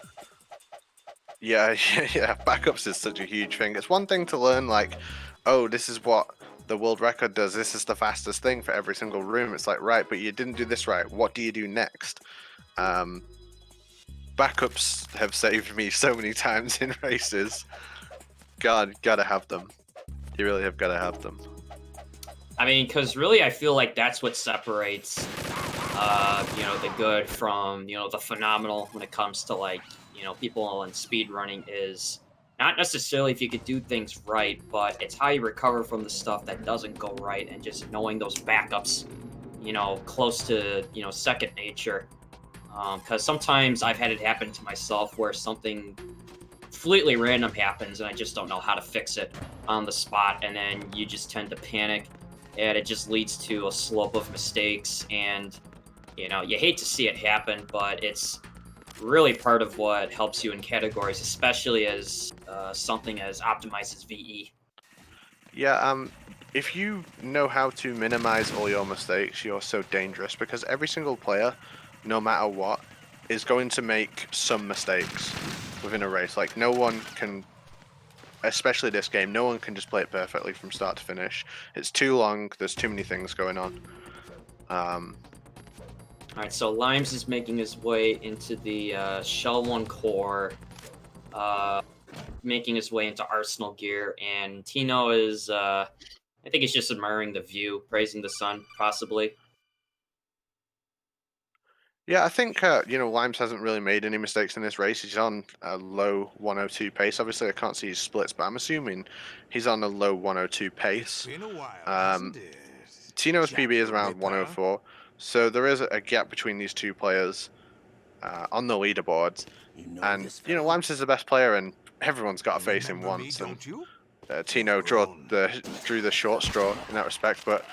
Yeah, yeah. Backups is such a huge thing. It's one thing to learn like, oh, this is what the world record does. This is the fastest thing for every single room. It's like, right, but you didn't do this right. What do you do next? Backups have saved me so many times in races. God, gotta have them. You really have gotta have them. I mean, because really, I feel like that's what separates, the good from, the phenomenal when it comes to like, people in speed running is not necessarily if you could do things right, but it's how you recover from the stuff that doesn't go right and just knowing those backups, close to, second nature. Because sometimes I've had it happen to myself where something completely random happens and I just don't know how to fix it on the spot, and then you just tend to panic, and it just leads to a slope of mistakes. And you hate to see it happen, but it's really part of what helps you in categories, especially as something as optimized as VE. Yeah, if you know how to minimize all your mistakes, you're so dangerous because every single player, no matter what, is going to make some mistakes within a race. Like, no one can, especially this game, no one can just play it perfectly from start to finish. It's too long, there's too many things going on. All right, so Limes is making his way into the Shell 1 core, making his way into Arsenal gear, and Tino is, I think he's just admiring the view, praising the sun, possibly. Yeah, I think Limes hasn't really made any mistakes in this race. He's on a low 102 pace. Obviously, I can't see his splits, but I'm assuming he's on a low 102 pace. Been a while, Um, hasn't it? Tino's Jack PB is the around Ripper. 104, so there is a gap between these two players on the leaderboards. You know And this fellow? Limes is the best player, and everyone's got to You face him remember me, once. And don't you? Tino Grown. drew the short straw in that respect, but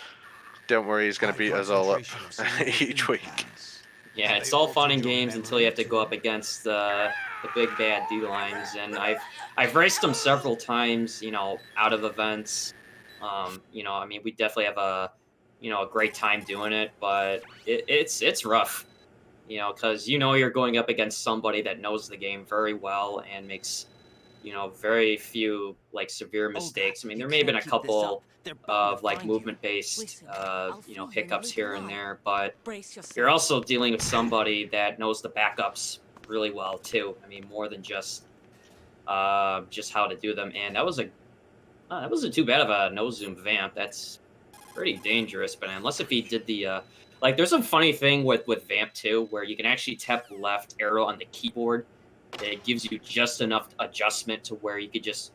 don't worry, he's going to High beat us all up concentration of silver each week. implants. Yeah, it's They all fun altered and your games until you memory have to go up too. against the big bad D-Limes, and I've raced them several times, out of events. I mean, we definitely have a great time doing it, but it's rough, because you're going up against somebody that knows the game very well and makes very few like severe mistakes. I mean, there may have been a couple of like movement based hiccups here and there, but you're also dealing with somebody that knows the backups really well too. I mean, more than just how to do them. And that wasn't too bad of a no zoom vamp. That's pretty dangerous. But unless if he did the like, there's some funny thing with vamp too, where you can actually tap left arrow on the keyboard. It gives you just enough adjustment to where you could just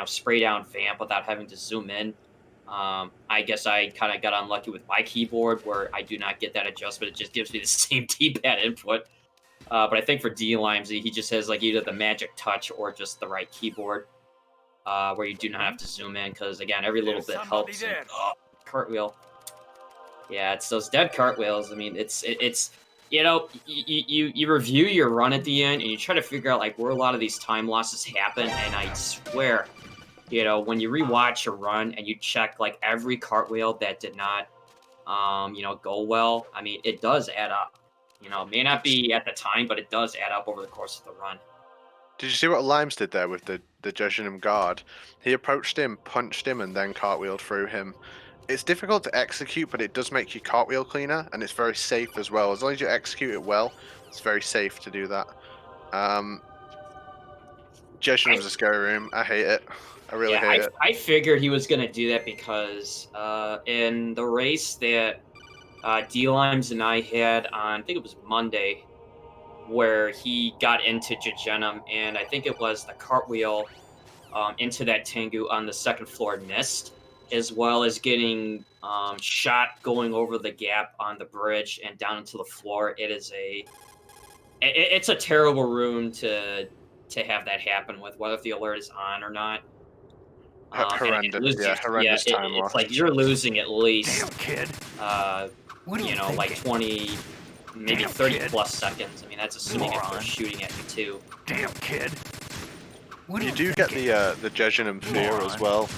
spray down vamp without having to zoom in. I guess I kind of got unlucky with my keyboard where I do not get that adjustment. It just gives me the same D-pad input. But I think for D-Limes, he just has like either the magic touch or just the right keyboard, where you do not have to zoom in because again, every little bit helps. And, cartwheel. Yeah, it's those dead cartwheels. I mean, it's you review your run at the end and you try to figure out like where a lot of these time losses happen. And I swear, when you rewatch a run and you check like every cartwheel that did not, go well. I mean, it does add up. It may not be at the time, but it does add up over the course of the run. Did you see what Limes did there with the Jejunum guard? He approached him, punched him, and then cartwheeled through him. It's difficult to execute, but it does make you cartwheel cleaner, and it's very safe as well. As long as you execute it well, it's very safe to do that. I Jejunum's a scary room. I hate it. I really Yeah, hate it. I figured he was gonna do that because in the race that D-Limes and I had on, I think it was Monday, where he got into Jejunum, and I think it was the cartwheel into that Tengu on the second floor missed, as well as getting shot going over the gap on the bridge and down into the floor. It's a terrible room to have that happen with, whether the alert is on or not. And it Horrendous. loses Yeah, you, horrendous time it's loss. like you're losing at least, Damn, kid. What are you you know, like thinking? 20, maybe Damn, 30 kid. plus seconds. I mean, that's assuming if they're Moron. shooting at you too. Damn, kid. What are You do get the Jejunum fear as Moron. well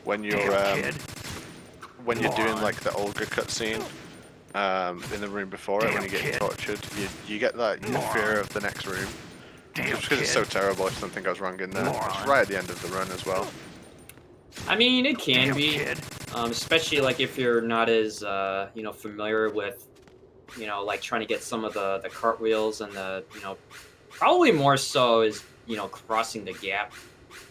when you're Damn, kid. doing Moron. like the Olga cutscene in the room before it when Damn, you get kid. tortured. You get that the fear Moron. of the next room. Damn, Just because kid. it's so terrible if something goes wrong in there. It's Moron. right at the end of the run as well. I mean, it can Damn, be, kid. especially like if you're not as familiar with, like trying to get some of the cartwheels and the probably more so is crossing the gap.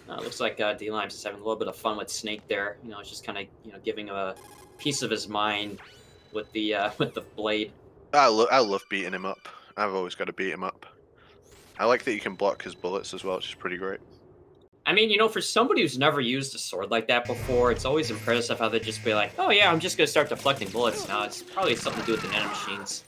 Looks like D-Limes is having a little bit of fun with Snake there. It's just kind of giving him a piece of his mind with the with the blade. I love beating him up. I've always got to beat him up. I like that you can block his bullets as well, which is pretty great. I mean, for somebody who's never used a sword like that before, it's always impressive how they just be like, "Oh yeah, I'm just gonna start deflecting bullets now." It's probably something to do with the nanomachines.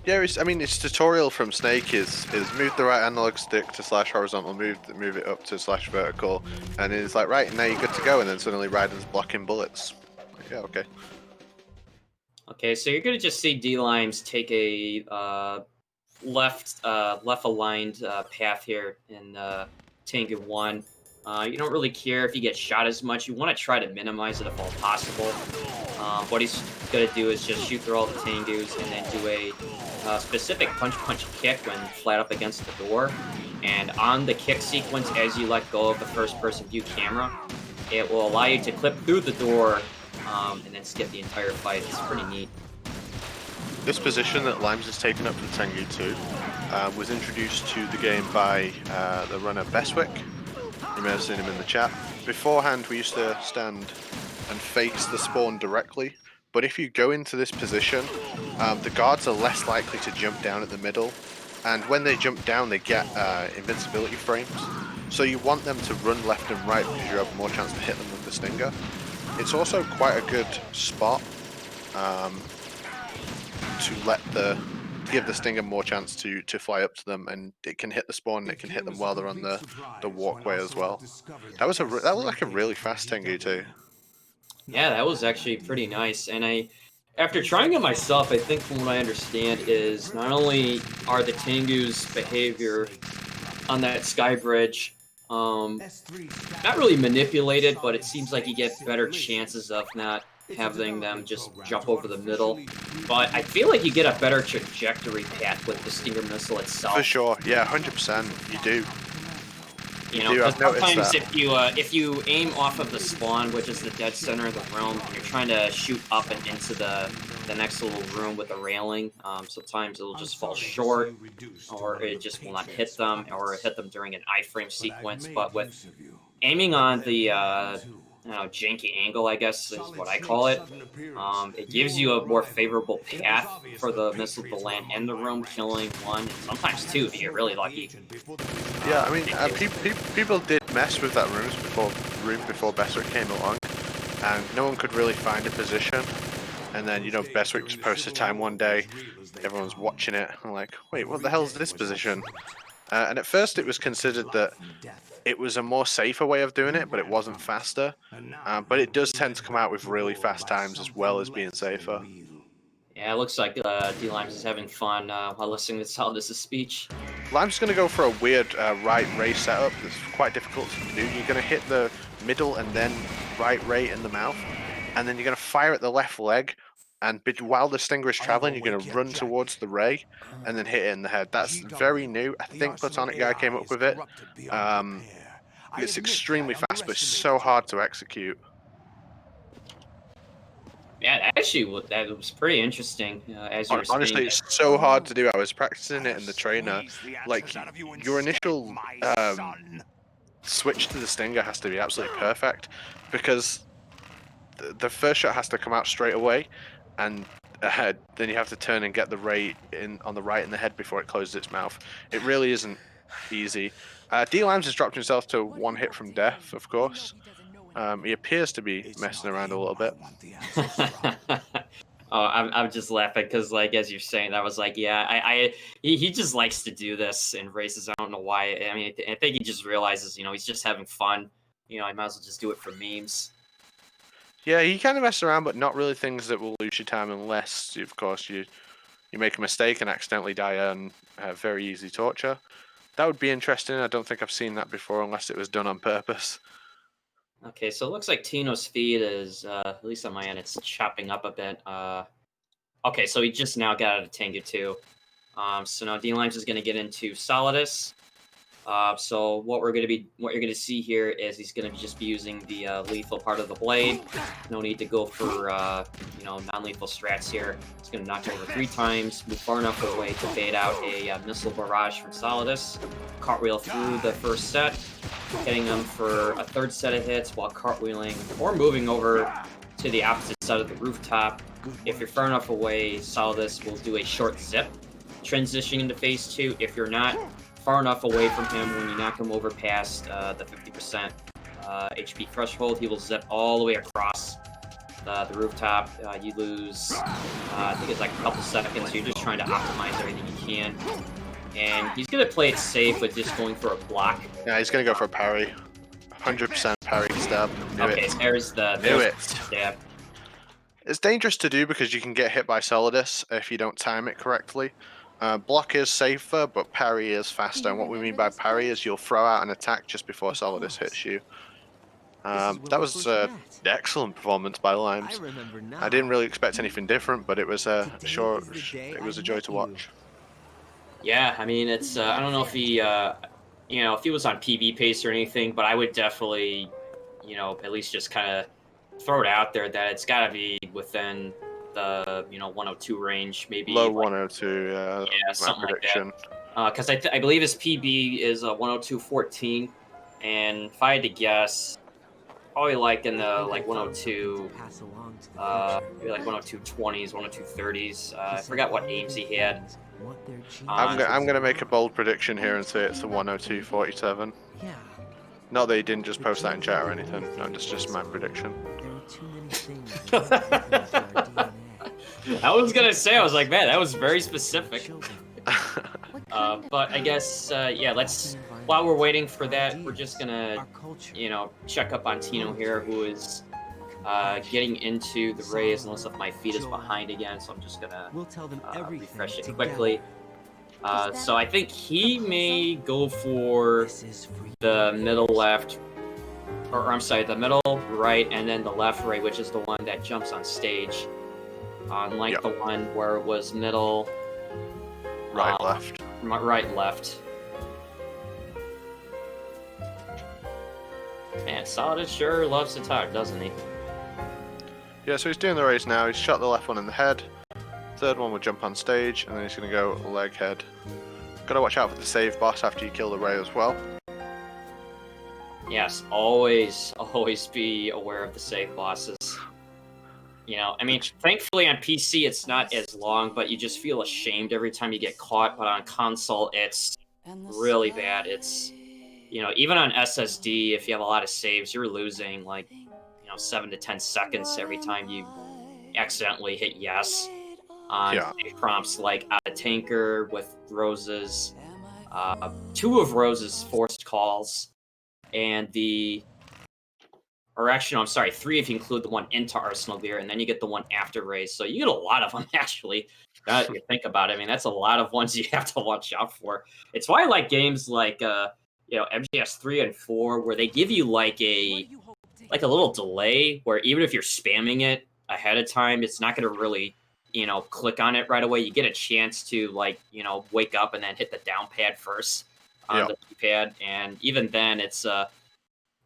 Yeah, its tutorial from Snake is move the right analog stick to slash horizontal, move it up to slash vertical, and it's like, right, now you're good to go, and then suddenly Raiden's blocking bullets. Like, yeah, okay. Okay, so you're gonna just see D-Limes take a left aligned path here in Tengu 1. You don't really care if you get shot as much. You want to try to minimize it if all possible. What he's going to do is just shoot through all the Tengus and then do a specific punch kick when flat up against the door. And on the kick sequence, as you let go of the first-person view camera, it will allow you to clip through the door and then skip the entire fight. It's pretty neat. This position that Limes has taken up for Tengu 2 was introduced to the game by the runner Beswick. You may have seen him in the chat. Beforehand, we used to stand and face the spawn directly, but if you go into this position, the guards are less likely to jump down at the middle, and when they jump down, they get invincibility frames. So you want them to run left and right because you have more chance to hit them with the stinger. It's also quite a good spot to give the stinger more chance to fly up to them, and it can hit the spawn and it can hit them while they're on the walkway as well. That was like a really fast Tengu too. Yeah, that was actually pretty nice. And after trying it myself, I think from what I understand is not only are the Tengu's behavior on that sky bridge not really manipulated, but it seems like you get better chances of not having them just jump over the middle. But I feel like you get a better trajectory path with the Stinger missile itself. For sure, yeah, 100%. You do. Because I've noticed sometimes that. if you aim off of the spawn, which is the dead center of the room, and you're trying to shoot up and into the next little room with the railing, sometimes it'll just fall short, or it just will not hit them, or hit them during an iframe sequence. But with aiming on the janky angle, I guess is what I call it, it gives you a more favorable path for the missile to land in the room, killing one, and sometimes two if you get really lucky. Yeah, I mean, people did mess with that room before Beswick came along, and no one could really find a position. And then, Beswick just posted time one day, everyone's watching it, and like, wait, what the hell is this position? And at first it was considered that it was a more safer way of doing it, but it wasn't faster. But it does tend to come out with really fast times as well as being safer. Yeah, it looks like D-Limes is having fun while listening to Solidus' speech. Lime's going to go for a weird right ray setup that's quite difficult to do. You're going to hit the middle and then right ray in the mouth, and then you're going to fire at the left leg and while the Stinger is traveling, you're going to run towards the ray and then hit it in the head. That's very new. I think Platonic Guy came up with it. It's extremely fast, but it's so hard to execute. Yeah, actually, that was pretty interesting. As you were saying, Honestly, it's so hard to do. I was practicing it in the trainer. Like, your initial switch to the Stinger has to be absolutely perfect, because the first shot has to come out straight away, and then you have to turn and get the ray in on the right in the head before it closes its mouth. It really isn't easy. dlimes has dropped himself to one hit from death, of course. He appears to be messing around a little bit. Oh, I'm just laughing because, like, as you're saying, I was like, yeah, he just likes to do this in races. I don't know why. I mean, I think he just realizes, he's just having fun. I might as well just do it for memes. Yeah, he kind of messes around, but not really things that will lose you time, unless, of course, you make a mistake and accidentally die on very easy torture. That would be interesting. I don't think I've seen that before, unless it was done on purpose. Okay, so it looks like Tino's feed is, at least on my end, it's chopping up a bit. Okay, so he just now got out of Tengu 2. So now dlimes is going to get into Solidus. So what you're going to see here is he's going to just be using the lethal part of the blade. No need to go for non-lethal strats here. He's going to knock over 3 times, move far enough away to bait out a missile barrage from Solidus. Cartwheel through the first set, hitting him for a 3rd set of hits while cartwheeling or moving over to the opposite side of the rooftop. If you're far enough away, Solidus will do a short zip, transitioning into phase 2. If you're not far enough away from him, when you knock him over past the 50% HP threshold, he will zip all the way across the rooftop. You lose, I think it's like a couple seconds, so you're just trying to optimize everything you can. And he's going to play it safe with just going for a block. Yeah, he's going to go for a parry. 100% parry stab. Okay, there's the stab. It's dangerous to do because you can get hit by Solidus if you don't time it correctly. Block is safer, but parry is faster. And what we mean by parry is you'll throw out an attack just before Solidus hits you. That was an excellent performance by Limes. I didn't really expect anything different, but it was a joy to watch. Yeah, I mean, it's I don't know if he if he was on PB pace or anything, but I would definitely at least just kind of throw it out there that it's got to be within the 102 range, maybe low 102. Yeah, something prediction. Like that. Because I believe his PB is 102.14, and if I had to guess, probably like in the 102, maybe like 102.20s, 102.30s. I forgot what aims he had. I'm gonna make a bold prediction here and say it's a 102.47. Not that he didn't just post that in chat or anything. No, it's just my prediction. I was gonna say, I was like, man, that was very specific. But I guess, let's. While we're waiting for that, we're just gonna, check up on Tino here, who is getting into the rays. Unless if my feed is behind again, so I'm just gonna refresh it quickly. So I think he may go for the middle left, or I'm sorry, the middle right, and then the left right, which is the one that jumps on stage. Unlike the one where it was middle, right, left. Right, left. Man, Solidus sure loves to talk, doesn't he? Yeah, so he's doing the race now. He's shot the left one in the head. 3rd one will jump on stage, and then he's going to go leg head. Got to watch out for the save boss after you kill the ray as well. Yes, always be aware of the save bosses. I mean, thankfully on PC it's not as long, but you just feel ashamed every time you get caught. But on console, it's really bad. It's, even on SSD, if you have a lot of saves, you're losing 7 to 10 seconds every time you accidentally hit yes on save prompts like out of tanker with Rose's, 2 of Rose's forced calls, and I'm sorry, 3 if you include the one into Arsenal Gear, and then you get the one after Raze. So you get a lot of them, actually. If you think about it, I mean, that's a lot of ones you have to watch out for. It's why I like games like, MGS3 and 4, where they give you like a little delay, where even if you're spamming it, ahead of time, it's not going to really, click on it right away. You get a chance to like, wake up and then hit the down pad first on Yeah. the pad, and even then, it's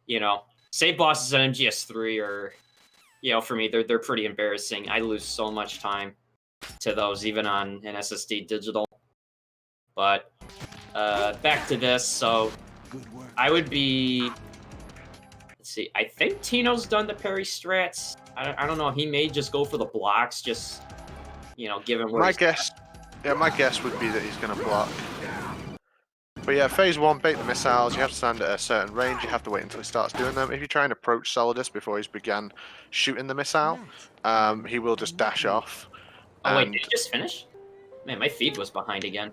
you know, save bosses on MGS3 are, for me, they're pretty embarrassing. I lose so much time to those, even on an SSD digital. But back to this, so I would be. Let's see. I think Tino's done the parry strats. I don't know. He may just go for the blocks, just given where My he's. guess, yeah, my guess would be that he's going to block. But yeah, phase 1, bait the missiles. You have to stand at a certain range. You have to wait until he starts doing them. If you try and approach Solidus before he's began shooting the missile, he will just dash off. Oh wait, did And he just finish? Man, my feed was behind again.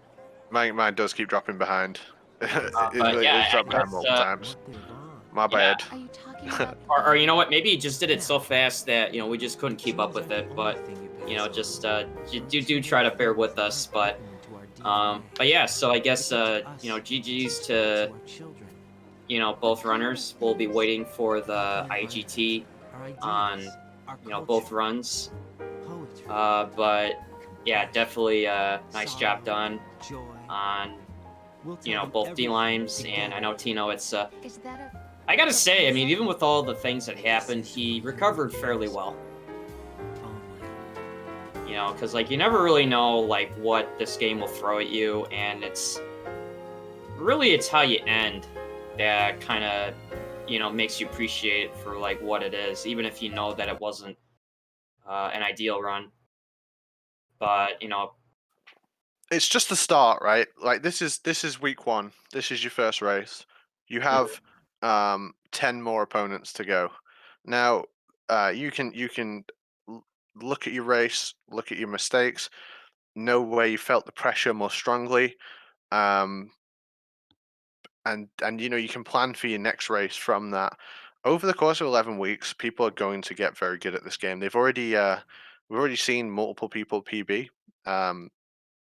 mine does keep dropping behind. But yeah, It's I dropped behind guess, multiple times. My yeah. bad. Are you talking about Or you know what? Maybe he just did it so fast that we just couldn't keep up with it. But just do try to bear with us. But yeah. So I guess GG's to both runners. We'll be waiting for the IGT on both runs. But yeah, definitely nice job done on both dlimes, and I know Tino. It's is that a I gotta say, I mean, even with all the things that happened, he recovered fairly well. Because like you never really know like what this game will throw at you, and it's how you end that kind of makes you appreciate it for like what it is, even if you know that it wasn't an ideal run. But It's just the start, right? Like this is week 1. This is your first race. You have 10 more opponents to go. Now, you can look at your race, look at your mistakes, know where you felt the pressure more strongly, and you can plan for your next race from that. Over the course of 11 weeks, people are going to get very good at this game. We've already seen multiple people PB.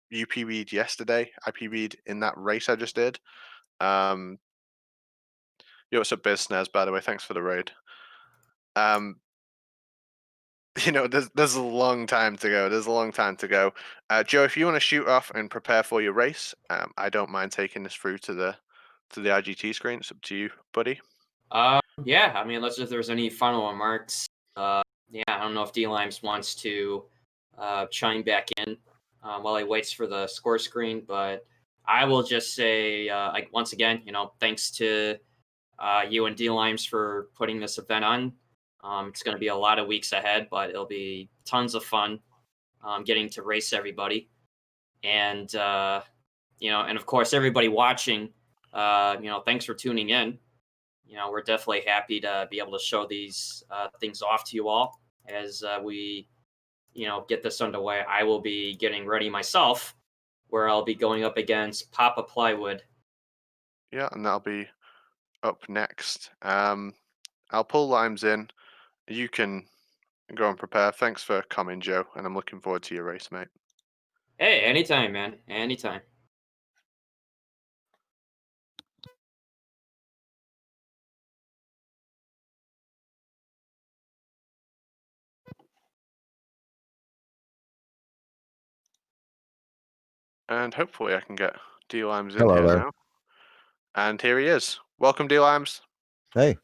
You PB'd yesterday. I PB'd in that race I just did. Yo, what's up, Biz by the way? Thanks for the raid. There's a long time to go. There's a long time to go. Joe, if you want to shoot off and prepare for your race, I don't mind taking this through to the IGT screen. It's up to you, buddy. yeah, I mean, unless if there's any final remarks. Yeah, I don't know if dlimes wants to chime back in while he waits for the score screen, but I will just say, like once again, thanks to you and dlimes for putting this event on. It's going to be a lot of weeks ahead, but it'll be tons of fun getting to race everybody, and and of course everybody watching. Thanks for tuning in. We're definitely happy to be able to show these things off to you all as we, get this underway. I will be getting ready myself, where I'll be going up against Papa Plywood. Yeah, and that'll be up next. I'll pull limes in. You can go and prepare. Thanks for coming, Joe, and I'm looking forward to your race, mate. Hey, anytime, man. Anytime. And hopefully I can get D-Limes in Hello here there. now. And here he is. Welcome, D-Limes. Hey,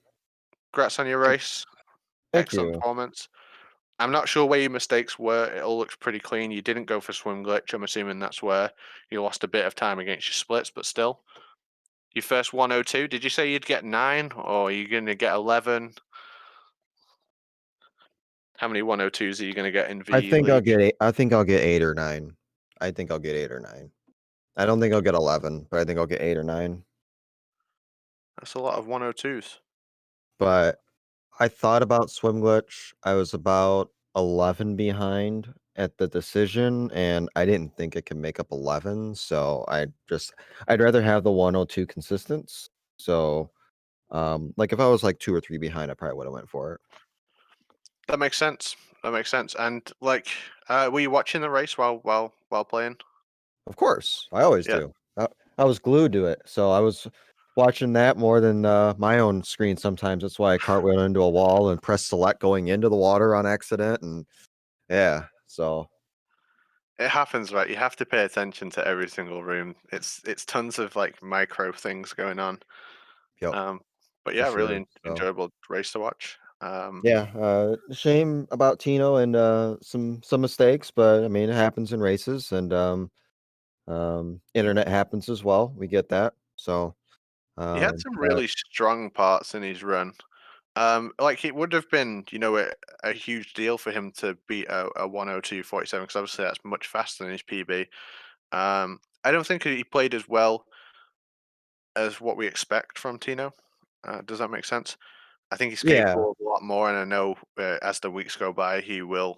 Congrats on your race. thank Excellent you. performance. I'm not sure where your mistakes were. It all looks pretty clean. You didn't go for swim glitch. I'm assuming that's where you lost a bit of time against your splits, but still. Your first 102, did you say you'd get 9 or are you going to get 11? How many 102s are you going to get in I V think I'll League? get eight. I think I'll get 8 or 9. I think I'll get 8 or 9. I don't think I'll get 11, but I think I'll get 8 or 9. That's a lot of 102s. But I thought about swim glitch. I was about 11 behind at the decision, and I didn't think it could make up 11. So I'd rather have the 102 consistent. So, like if I was like 2 or 3 behind, I probably would have went for it. That makes sense. That makes sense. And like, were you watching the race while playing? Of course, I always Yeah. do. I was glued to it. So I was watching that more than my own screen sometimes. That's why I cartwheel into a wall and press select going into the water on accident. And yeah, so It happens, right? You have to pay attention to every single room. It's tons of like micro things going on. yep, Um, but for yeah, really sure. So enjoyable race to watch. yeah, shame about Tino and some mistakes, but I mean it happens in races and internet happens as well. We get that. So He had some but really strong parts in his run. Like it would have been, a huge deal for him to beat a 102.47 because obviously that's much faster than his PB. I don't think he played as well as what we expect from Tino. Does that make sense? I think he's yeah, capable of a lot more, and I know as the weeks go by, he will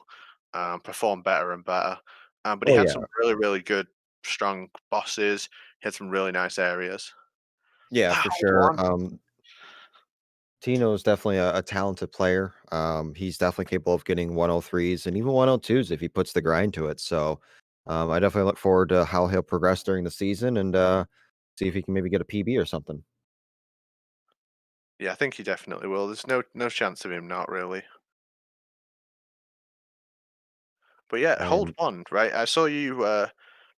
perform better and better. But he oh had yeah, some really, really good, strong bosses. He had some really nice areas. yeah, Ah, for which sure. one? Tino is definitely a talented player. He's definitely capable of getting 103s and even 102s if he puts the grind to it. So I definitely look forward to how he'll progress during the season and see if he can maybe get a PB or something. Yeah, I think he definitely will. There's no chance of him not really. But yeah, hold And on, right? I saw you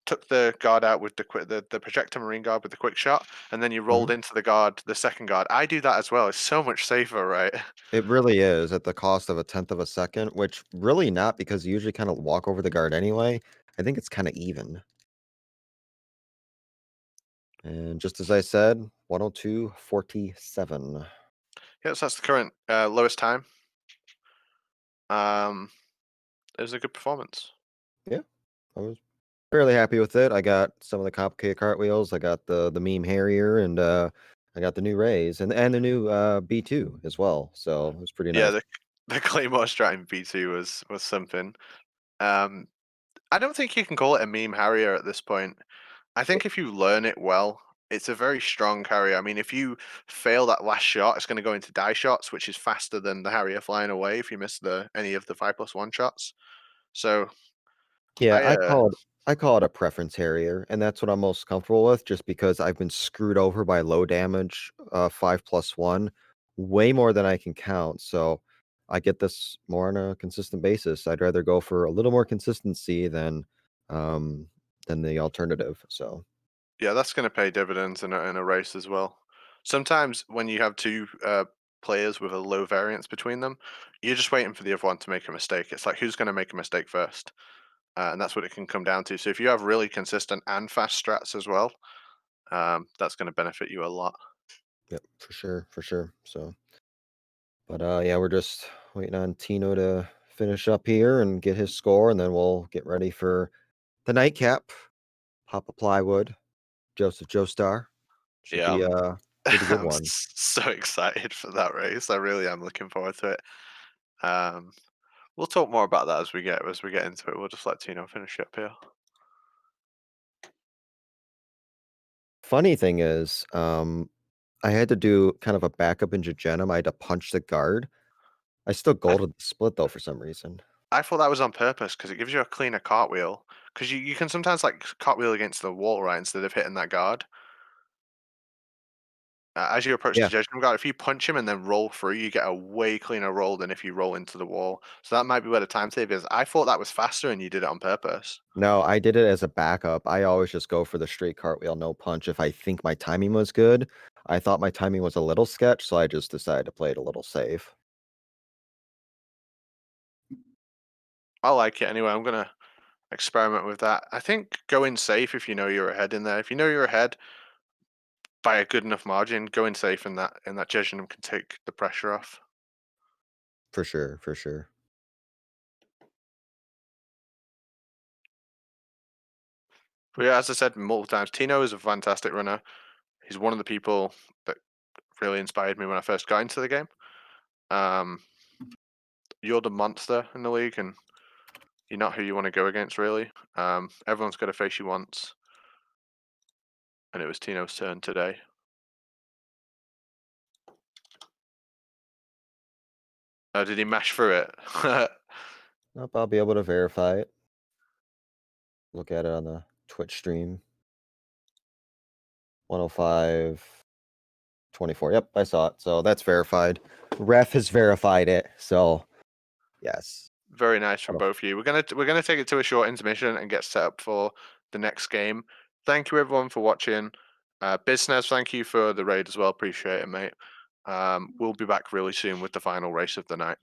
took the guard out with the projector marine guard with the quick shot, and then you mhm, rolled into the guard, the second guard. I do that as well. It's so much safer, right? it really is at the cost of a tenth of a second, which really not because you usually kind of walk over the guard anyway. I think it's kind of even. And just as I said, 102.47. Yes, that's the current lowest time. Um, it was a good performance. Yeah, I was fairly happy with it. I got some of the complicated cartwheels. I got the meme Harrier, and I got the new Rays and the new B2 as well. So it was pretty Yeah, nice. the Claymore strat in B2 was something. Um, I don't think you can call it a meme Harrier at this point. I think if you learn it well, it's a very strong Harrier. I mean, if you fail that last shot, it's going to go into die shots, which is faster than the Harrier flying away if you miss the any of the 5+1 shots. So Yeah, I I call it a preference Harrier, and that's what I'm most comfortable with, just because I've been screwed over by low damage 5+1 way more than I can count. So I get this more on a consistent basis. I'd rather go for a little more consistency um than the alternative. So yeah, that's going to pay dividends in a race as well. Sometimes when you have two players with a low variance between them, you're just waiting for the other one to make a mistake. It's like who's going to make a mistake first, and that's what it can come down to. So if you have really consistent and fast strats as well, that's going to benefit you a lot. yep, for sure, for sure. So but yeah, we're just waiting on Tino to finish up here and get his score, and then we'll get ready for the nightcap. Papa Plywood, Joseph Joestar. Should Yeah, be should be a good I'm one. so excited for that race. I really am looking forward to it. Um, we'll talk more about that as we get into it. We'll just let Tino finish up here. Funny thing is, I had to do kind of a backup into Jenem. I had to punch the guard. I still I, golded the split though for some reason. I thought that was on purpose because it gives you a cleaner cartwheel. Because you can sometimes like cartwheel against the wall, right, instead of hitting that guard. As you approach the Yeah. judgment guard, if you punch him and then roll through, you get a way cleaner roll than if you roll into the wall. So that might be where the time save is. I thought that was faster and you did it on purpose. No, I did it as a backup. I always just go for the straight cartwheel, no punch if I think my timing was good. I thought my timing was a little sketch, so I just decided to play it a little safe. I like it anyway. I'm gonna experiment with that. I think going safe if you know you're ahead in there. If you know you're ahead by a good enough margin, going safe in that judgment can take the pressure off. For sure, for sure. But yeah, as I said multiple times, Tino is a fantastic runner. He's one of the people that really inspired me when I first got into the game. Um, you're the monster in the league, and you're not who you want to go against, really. Everyone's got to face you once, and it was Tino's turn today. Did he mash through it? Nope, I'll be able to verify it. Look at it on the Twitch stream. 105. 24. Yep, I saw it. So that's verified. Ref has verified it. So yes. Very nice from Out of- both of you. We're gonna take it to a short intermission and get set up for the next game. Thank you everyone for watching. Business, thank you for the raid as well. Appreciate it, mate. We'll be back really soon with the final race of the night.